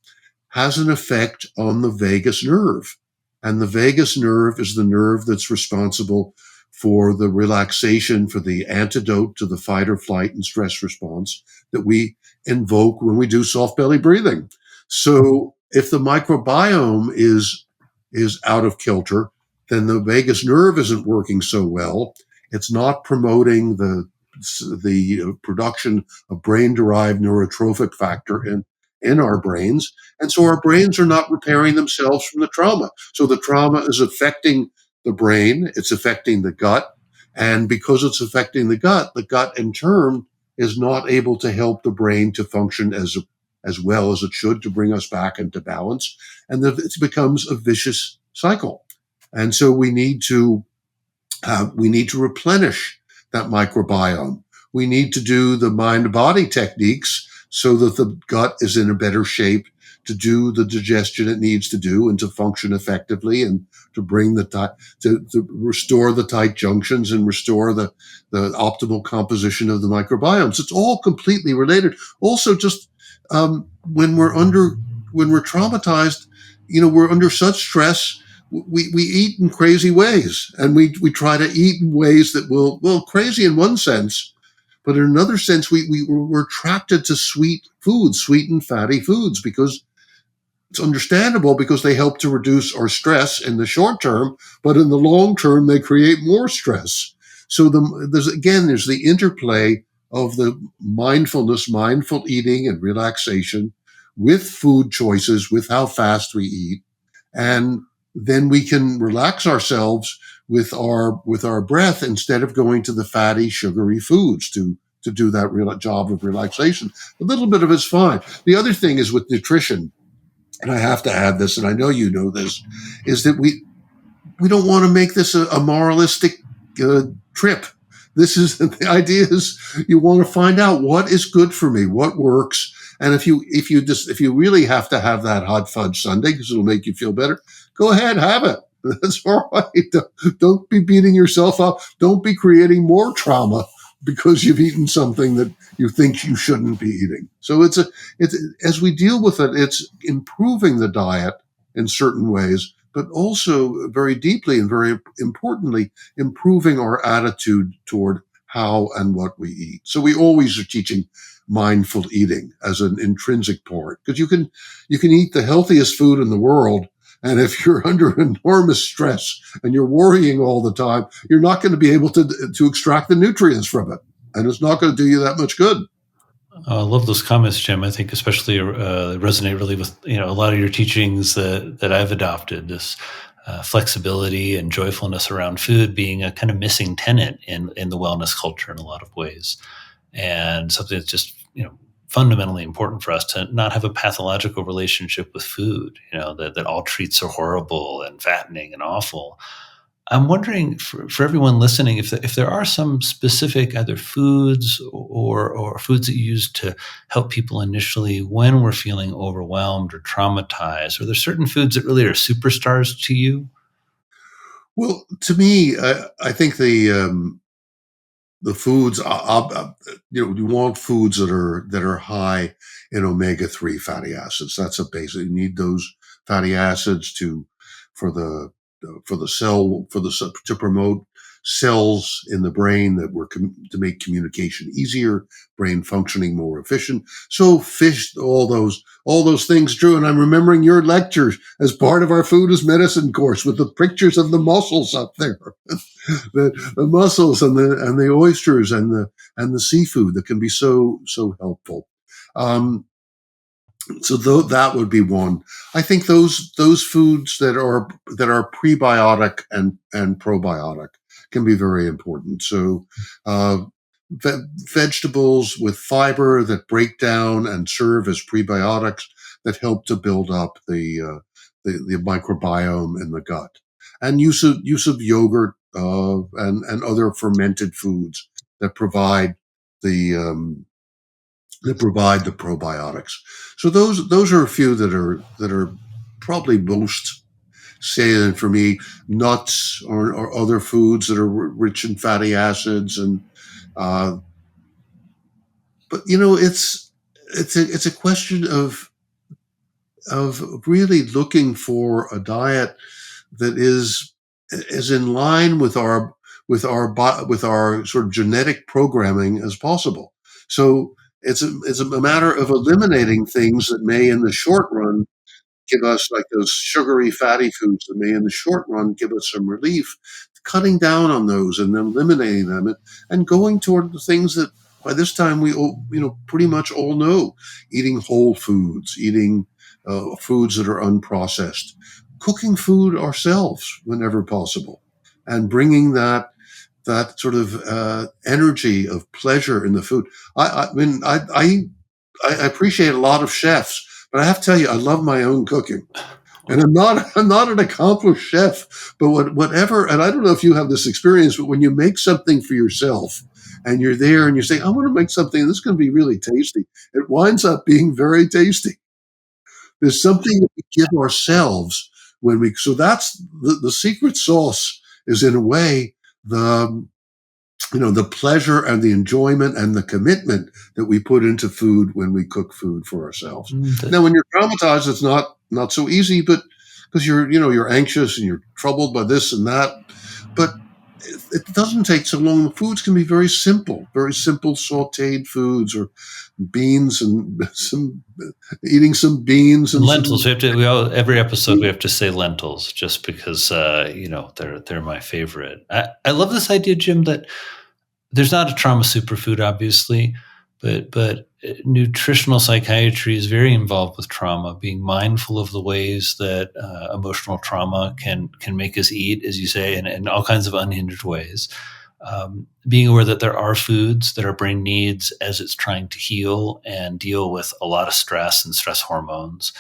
has an effect on the vagus nerve. And the vagus nerve is the nerve that's responsible for the relaxation, for the antidote to the fight or flight and stress response that we invoke when we do soft belly breathing. So if the microbiome is out of kilter, then the vagus nerve isn't working so well. It's not promoting the production of brain-derived neurotrophic factor in our brains. And so our brains are not repairing themselves from the trauma. So the trauma is affecting the brain, it's affecting the gut. And because it's affecting the gut in turn is not able to help the brain to function as as well as it should to bring us back into balance. And that it becomes a vicious cycle. And so we need to replenish that microbiome. We need to do the mind-body techniques so that the gut is in a better shape to do the digestion it needs to do and to function effectively, and to bring to restore the tight junctions and restore the optimal composition of the microbiomes. It's all completely related. Also, just when we're traumatized, we're under such stress. We eat in crazy ways, and we try to eat in ways that will crazy in one sense, but in another sense, we're attracted to sweet foods, sweet and fatty foods, because it's understandable, because they help to reduce our stress in the short term, but in the long term, they create more stress. So there's the interplay of the mindfulness, mindful eating and relaxation with food choices, with how fast we eat. And then we can relax ourselves with our breath, instead of going to the fatty, sugary foods to do that real job of relaxation. A little bit of it's fine. The other thing is with nutrition, and I have to add this, and I know you know this, is that we don't want to make this a moralistic trip. The idea is, you want to find out what is good for me, what works, and if you really have to have that hot fudge sundae because it'll make you feel better, go ahead, have it. That's all right. Don't be beating yourself up. Don't be creating more trauma because you've eaten something that you think you shouldn't be eating. So it's as we deal with it, it's improving the diet in certain ways, but also very deeply and very importantly, improving our attitude toward how and what we eat. So we always are teaching mindful eating as an intrinsic part, because you can eat the healthiest food in the world, and if you're under enormous stress and you're worrying all the time, you're not going to be able to extract the nutrients from it, and it's not going to do you that much good. I love those comments, Jim. I think especially resonate really with a lot of your teachings that I've adopted. This flexibility and joyfulness around food being a kind of missing tenet in the wellness culture in a lot of ways, and something that's just fundamentally important for us to not have a pathological relationship with food. That all treats are horrible and fattening and awful. I'm wondering for everyone listening, if there are some specific either foods or foods that you use to help people initially when we're feeling overwhelmed or traumatized. Are there certain foods that really are superstars to you? Well, to me, I think the foods, you want foods that are high in omega-3 fatty acids. That's a basic. You need those fatty acids for the to promote cells in the brain to make communication easier, brain functioning more efficient. So fish, all those things, Drew. And I'm remembering your lectures as part of our food as medicine course with the pictures of the mussels up there. The mussels and the oysters and the seafood that can be so helpful. So that would be one. I think those foods that are prebiotic and probiotic can be very important. So vegetables with fiber that break down and serve as prebiotics that help to build up the microbiome in the gut, and use of yogurt and other fermented foods that provide the probiotics. So those are a few that are probably most salient for me. Nuts or other foods that are rich in fatty acids, and but it's a question of really looking for a diet that is in line with our sort of genetic programming as possible. So it's a matter of eliminating things that may in the short run give us, like those sugary fatty foods that may in the short run give us some relief, cutting down on those and then eliminating them, and going toward the things that by this time we all, pretty much all know: eating whole foods, eating foods that are unprocessed, cooking food ourselves whenever possible, and bringing that sort of energy of pleasure in the food. I mean, I I appreciate a lot of chefs, but I have to tell you, I love my own cooking. And I'm not an accomplished chef, but whatever. And I don't know if you have this experience, but when you make something for yourself and you're there and you say, I want to make something that's going to be really tasty, it winds up being very tasty. There's something that we give ourselves when we, so that's the secret sauce is in a way the, the pleasure and the enjoyment and the commitment that we put into food when we cook food for ourselves. Now, when you're traumatized, it's not so easy, but because you're anxious and you're troubled by this and that, but it doesn't take so long. The foods can be very simple sautéed foods or beans and eating some beans and lentils. Every episode we have to say lentils, just because they're my favorite. I love this idea, Jim, that there's not a trauma superfood, obviously, but nutritional psychiatry is very involved with trauma, being mindful of the ways that emotional trauma can make us eat, as you say, in all kinds of unhinged ways. Being aware that there are foods that our brain needs as it's trying to heal and deal with a lot of stress and stress hormones.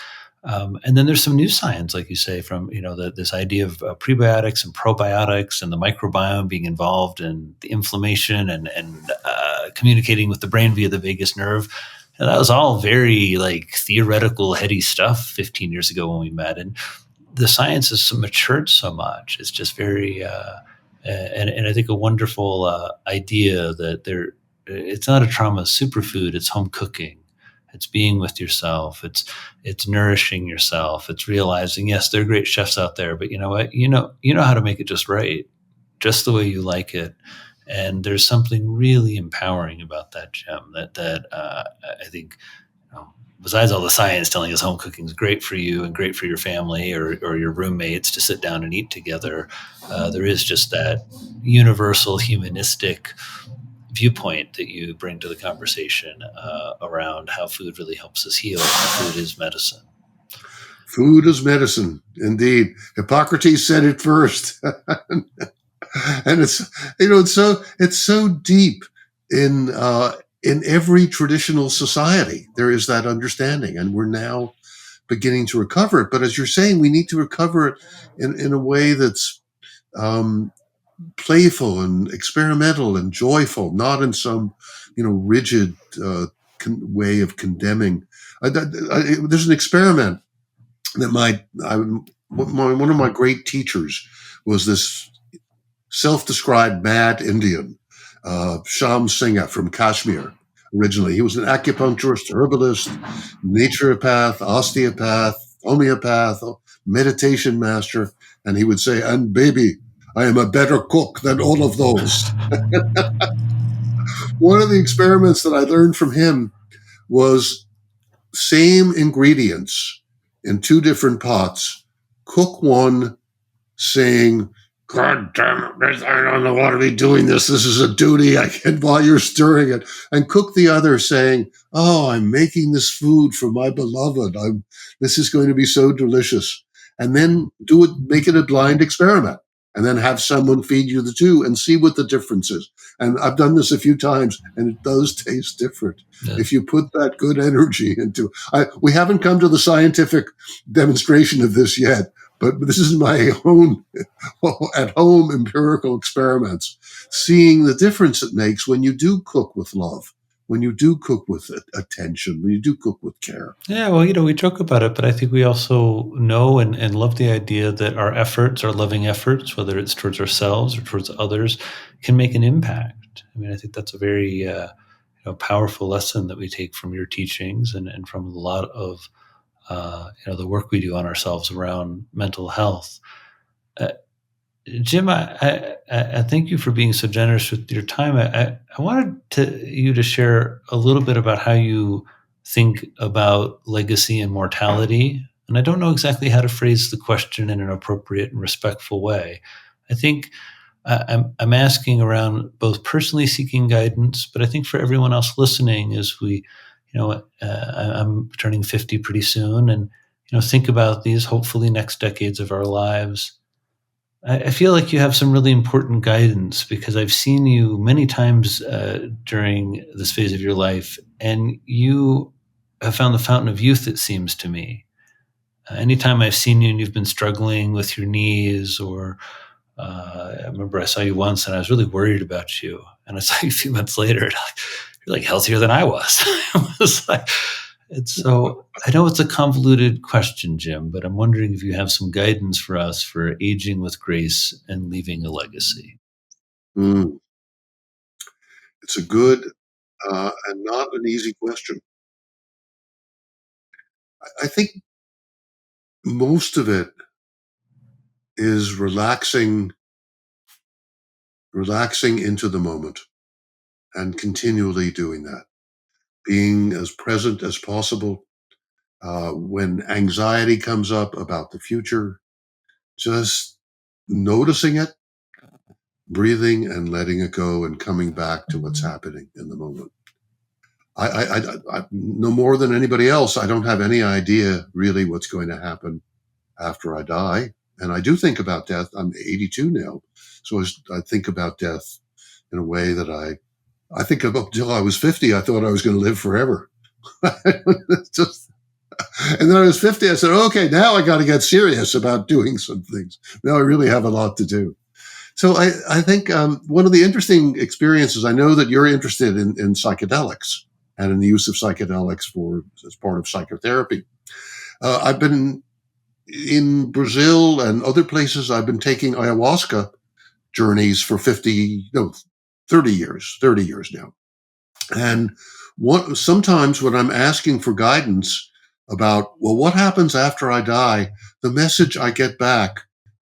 And then there's some new science, like you say, from this idea of prebiotics and probiotics and the microbiome being involved in the inflammation and communicating with the brain via the vagus nerve. And that was all very theoretical, heady stuff 15 years ago when we met. And the science has matured so much. It's just very, and I think a wonderful idea that it's not a trauma superfood. It's home cooking. It's being with yourself. It's nourishing yourself. It's realizing, yes, there are great chefs out there, but you know what? You know how to make it just right, just the way you like it. And there's something really empowering about that, Jim. That I think, besides all the science telling us home cooking is great for you and great for your family or your roommates to sit down and eat together, there is just that universal humanistic viewpoint that you bring to the conversation around how food really helps us heal. Food is medicine. Food is medicine, indeed. Hippocrates said it first, and it's so deep in every traditional society. There is that understanding, and we're now beginning to recover it. But as you're saying, we need to recover it in a way that's playful and experimental and joyful, not in some rigid way of condemning. There's an experiment that one of my great teachers was this self-described mad Indian, Sham Singh from Kashmir. Originally, he was an acupuncturist, herbalist, naturopath, osteopath, homeopath, meditation master, and he would say, "And baby, I am a better cook than all of those." One of the experiments that I learned from him was same ingredients in two different pots. Cook one saying, "God damn it, I don't know why to be doing this. This is a duty I can," while you're stirring it. And cook the other saying, "Oh, I'm making this food for my beloved. This is going to be so delicious." And then make it a blind experiment. And then have someone feed you the two and see what the difference is. And I've done this a few times, and it does taste different. Yeah. If you put that good energy into we haven't come to the scientific demonstration of this yet, but this is my own at-home empirical experiments, seeing the difference it makes when you do cook with love, when you do cook with attention, when you do cook with care. Yeah, well, we joke about it, but I think we also know and love the idea that our efforts, our loving efforts, whether it's towards ourselves or towards others, can make an impact. I mean, I think that's a very powerful lesson that we take from your teachings and from a lot of the work we do on ourselves around mental health. Jim, I thank you for being so generous with your time. I wanted you to share a little bit about how you think about legacy and mortality. And I don't know exactly how to phrase the question in an appropriate and respectful way. I think I'm asking around both personally seeking guidance, but I think for everyone else listening, as we, I'm turning 50 pretty soon, and think about these hopefully next decades of our lives. I feel like you have some really important guidance because I've seen you many times during this phase of your life, and you have found the fountain of youth, it seems to me. Anytime I've seen you and you've been struggling with your knees, or I remember I saw you once and I was really worried about you. And I saw you a few months later, and you're like healthier than I was. I was like, and so I know it's a convoluted question, Jim, but I'm wondering if you have some guidance for us for aging with grace and leaving a legacy. Mm. It's a good and not an easy question. I think most of it is relaxing into the moment and continually doing that, being as present as possible. When anxiety comes up about the future, just noticing it, breathing and letting it go and coming back to what's happening in the moment. I no more than anybody else, I don't have any idea really what's going to happen after I die. And I do think about death. I'm 82 now. So I think about death in a way that I think of up until I was 50, I thought I was going to live forever. Just, and then I was 50, I said, okay, now I got to get serious about doing some things. Now I really have a lot to do. So I think one of the interesting experiences, I know that you're interested in psychedelics and in the use of psychedelics as part of psychotherapy. I've been in Brazil and other places. I've been taking ayahuasca journeys for 30 years now. And sometimes when I'm asking for guidance about, well, what happens after I die, the message I get back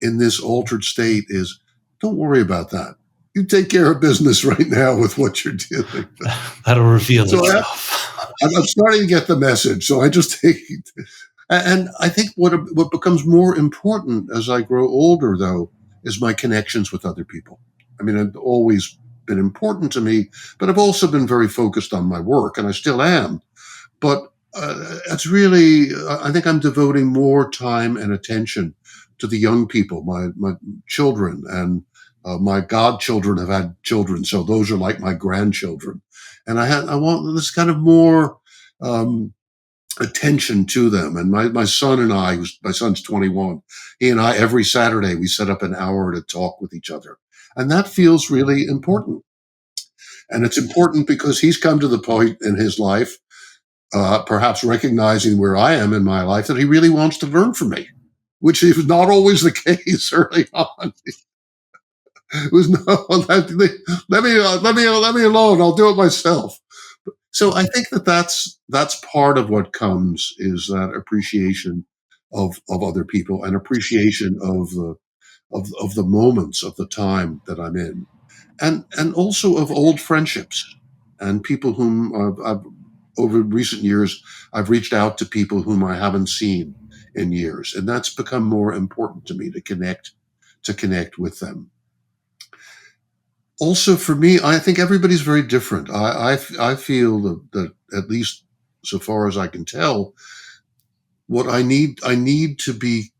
in this altered state is, don't worry about that. You take care of business right now with what you're dealing with. That'll reveal So itself. I'm starting to get the message. So I just take it. And I think what becomes more important as I grow older, though, is my connections with other people. I mean, it's always been important to me, but I've also been very focused on my work, and I still am. But it's really, I think I'm devoting more time and attention to the young people, my children, and my godchildren have had children, so those are like my grandchildren, and I want this kind of more um, attention to them. And my son and I, my son's 21, he and I every Saturday we set up an hour to talk with each other, and that feels really important. And it's important because he's come to the point in his life, perhaps recognizing where I am in my life, that he really wants to learn from me, which is not always the case early on. It was no, let me alone. I'll do it myself. So I think that's part of what comes, is that appreciation of other people and appreciation of the moments of the time that I'm in, and also of old friendships and people whom I've over recent years, I've reached out to people whom I haven't seen in years, and that's become more important to me to connect with them. Also, for me, I think everybody's very different. I feel that at least so far as I can tell, what I need to be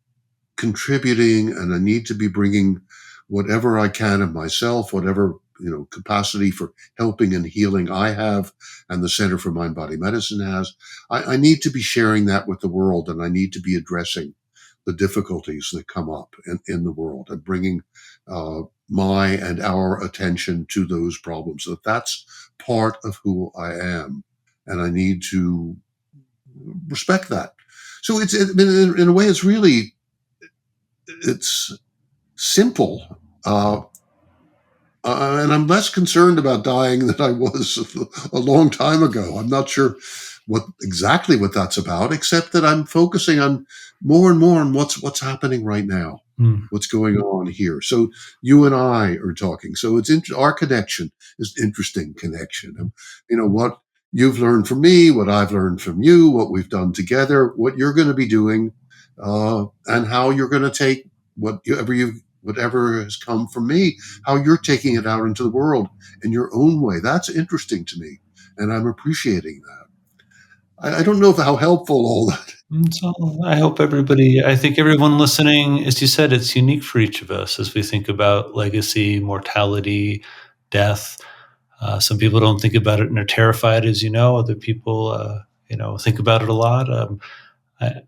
contributing, and I need to be bringing whatever I can of myself, whatever capacity for helping and healing I have, and the Center for Mind Body Medicine has. I need to be sharing that with the world, and I need to be addressing the difficulties that come up in the world, and bringing my and our attention to those problems. That's part of who I am, and I need to respect that. So in a way, it's simple. And I'm less concerned about dying than I was a long time ago. I'm not sure exactly what that's about, except that I'm focusing on more and more on what's happening right now, what's going on here. So you and I are talking. So our connection is an interesting connection. And, what you've learned from me, what I've learned from you, what we've done together, what you're going to be doing, and how you're going to take whatever has come from me, how you're taking it out into the world in your own way. That's interesting to me, and I'm appreciating that. I don't know how helpful all that. So I think everyone listening, as you said, it's unique for each of us as we think about legacy, mortality, death. Some people don't think about it and are terrified, as you know. Other people, think about it a lot. I,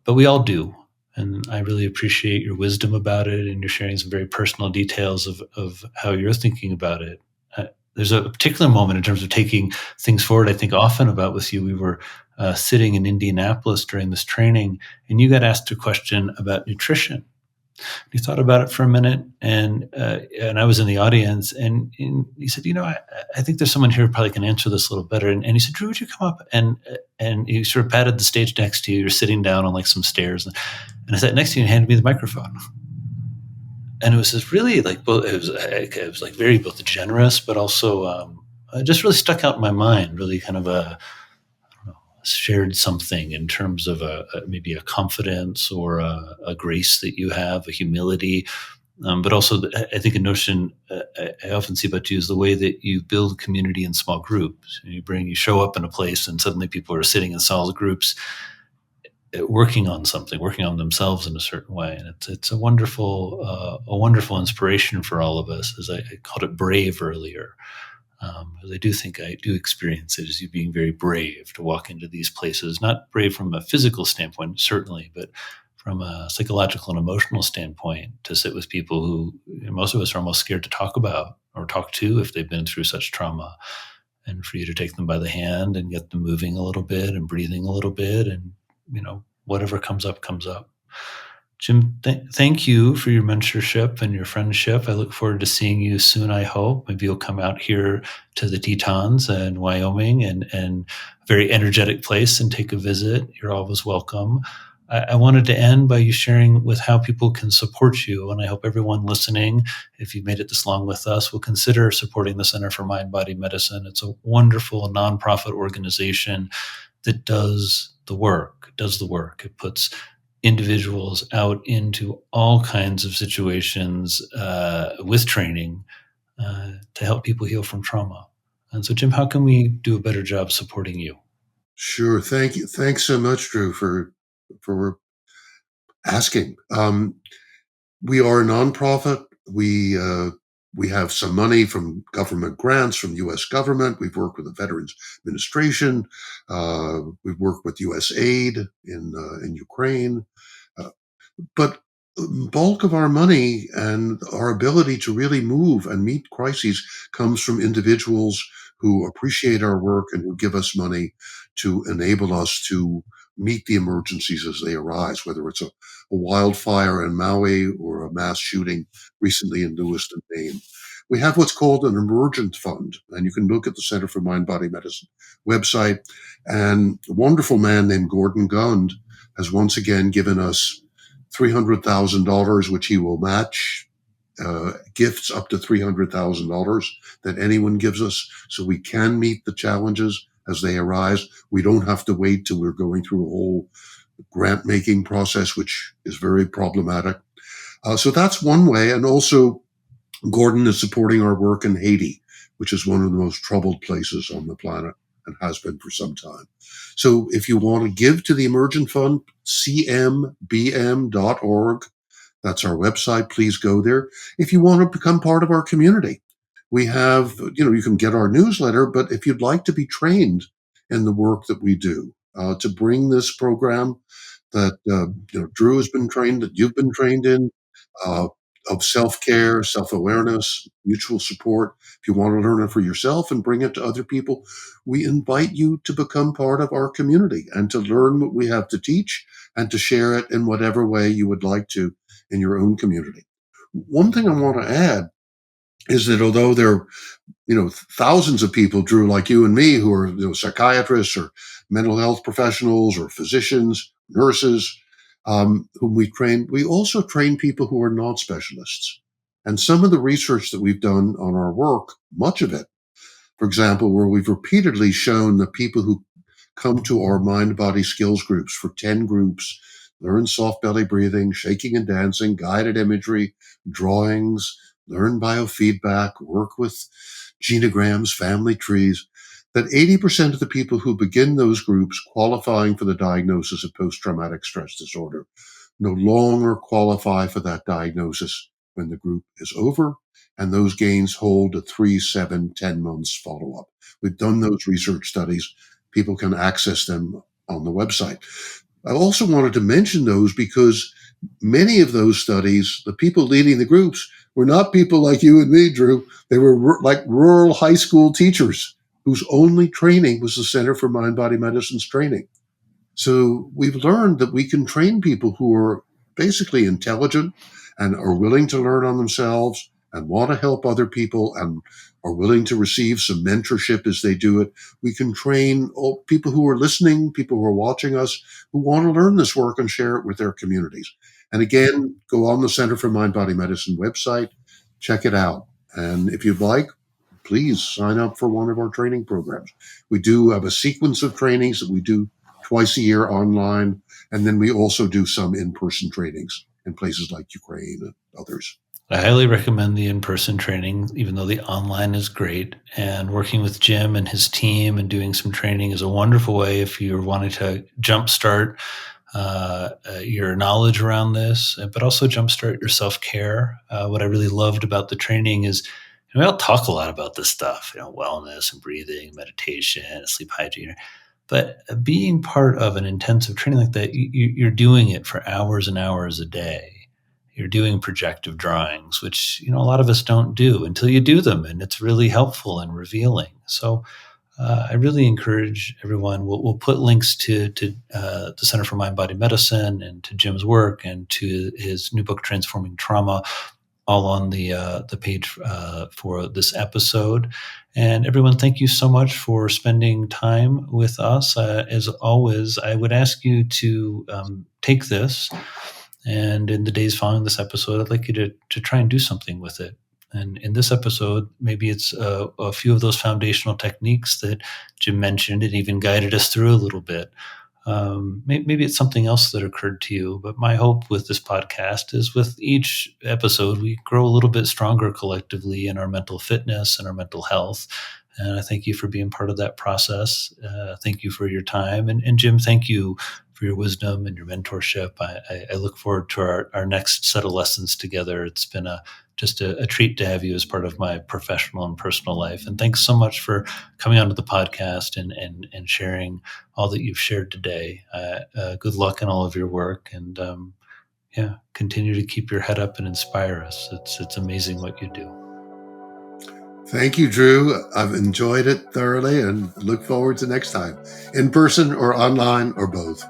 but we all do. And I really appreciate your wisdom about it, and you're sharing some very personal details of how you're thinking about it. Uh, there's a particular moment in terms of taking things forward I think often about with you. We were sitting in Indianapolis during this training, and you got asked a question about nutrition. He thought about it for a minute, and I was in the audience, and he said, I think there's someone here who probably can answer this a little better. And he said, Drew, would you come up? And he sort of patted the stage next to you. You're sitting down on like some stairs, and I sat next to you and handed me the microphone. And it was just really like both. It was like very both generous, but also just really stuck out in my mind. Really kind of shared something in terms of maybe a confidence or a grace that you have, a humility, but also I think a notion I often see about you is the way that you build community in small groups. You show up in a place, and suddenly people are sitting in small groups, working on something, working on themselves in a certain way, and it's a wonderful inspiration for all of us. As I called it brave earlier. I do think I do experience it as you being very brave to walk into these places, not brave from a physical standpoint, certainly, but from a psychological and emotional standpoint, to sit with people who most of us are almost scared to talk about or talk to if they've been through such trauma. And for you to take them by the hand and get them moving a little bit and breathing a little bit, and whatever comes up, comes up. Jim, thank you for your mentorship and your friendship. I look forward to seeing you soon, I hope. Maybe you'll come out here to the Tetons in Wyoming, and a very energetic place, and take a visit. You're always welcome. I wanted to end by you sharing with how people can support you. And I hope everyone listening, if you've made it this long with us, will consider supporting the Center for Mind-Body Medicine. It's a wonderful nonprofit organization that does the work. It puts individuals out into all kinds of situations with training to help people heal from trauma. And so, Jim, how can we do a better job supporting you? Sure. Thank you. Thanks so much, Drew, for asking. We are a nonprofit. We have some money from government grants from the U.S. government. We've worked with the Veterans Administration. We've worked with USAID in Ukraine. But the bulk of our money and our ability to really move and meet crises comes from individuals who appreciate our work and who give us money to enable us to meet the emergencies as they arise, whether it's a wildfire in Maui or a mass shooting recently in Lewiston, Maine. We have what's called an emergent fund, and you can look at the Center for Mind-Body Medicine website. And a wonderful man named Gordon Gund has once again given us $300,000, which he will match gifts up to $300,000 that anyone gives us, so we can meet the challenges as they arise. We don't have to wait till we're going through a whole grant making process, which is very problematic. So that's one way. And also, Gordon is supporting our work in Haiti, which is one of the most troubled places on the planet and has been for some time. So if you want to give to the Emergent Fund, cmbm.org. That's our website. Please go there. If you want to become part of our community, we have, you can get our newsletter, but if you'd like to be trained in the work that we do, to bring this program that Drew has been trained, that you've been trained in, of self-care, self-awareness, mutual support. If you want to learn it for yourself and bring it to other people, we invite you to become part of our community and to learn what we have to teach and to share it in whatever way you would like to in your own community. One thing I want to add is that although there are, thousands of people, Drew, like you and me, who are psychiatrists or mental health professionals or physicians, nurses, whom we train, we also train people who are not specialists. And some of the research that we've done on our work, much of it, for example, where we've repeatedly shown that people who come to our mind-body skills groups for 10 groups, learn soft belly breathing, shaking and dancing, guided imagery, drawings, learn biofeedback, work with genograms, family trees, that 80% of the people who begin those groups qualifying for the diagnosis of post-traumatic stress disorder no longer qualify for that diagnosis when the group is over, and those gains hold at 3, 7, 10 months follow-up. We've done those research studies. people can access them on the website. I also wanted to mention those because many of those studies, the people leading the groups, were not people like you and me, Drew. They were like rural high school teachers whose only training was the Center for Mind Body Medicine's training. So we've learned that we can train people who are basically intelligent and are willing to learn on themselves and want to help other people and are willing to receive some mentorship as they do it. We can train all people who are listening, people who are watching us, who want to learn this work and share it with their communities. And again, go on the Center for Mind Body Medicine website, check it out. And if you'd like, please sign up for one of our training programs. We do have a sequence of trainings that we do twice a year online. And then we also do some in-person trainings in places like Ukraine and others. I highly recommend the in-person training, even though the online is great. And working with Jim and his team and doing some training is a wonderful way if you're wanting to jumpstart your knowledge around this, but also jumpstart your self-care. What I really loved about the training is we all talk a lot about this stuff, wellness and breathing, meditation, sleep hygiene. But being part of an intensive training like that, you're doing it for hours and hours a day. You're doing projective drawings, which a lot of us don't do until you do them, and it's really helpful and revealing. So I really encourage everyone. We'll put links to the Center for Mind Body Medicine and to Jim's work and to his new book, Transforming Trauma, all on the page for this episode. And everyone, thank you so much for spending time with us. As always, I would ask you to take this, and in the days following this episode, I'd like you to try and do something with it. And in this episode, maybe it's a few of those foundational techniques that Jim mentioned and even guided us through a little bit. Maybe it's something else that occurred to you, but my hope with this podcast is with each episode, we grow a little bit stronger collectively in our mental fitness and our mental health. And I thank you for being part of that process. Thank you for your time. And Jim, thank you for your wisdom and your mentorship. I look forward to our next set of lessons together. It's been just a treat to have you as part of my professional and personal life. And thanks so much for coming onto the podcast and sharing all that you've shared today. Good luck in all of your work, and continue to keep your head up and inspire us. It's amazing what you do. Thank you, Drew. I've enjoyed it thoroughly and look forward to next time, in person or online or both.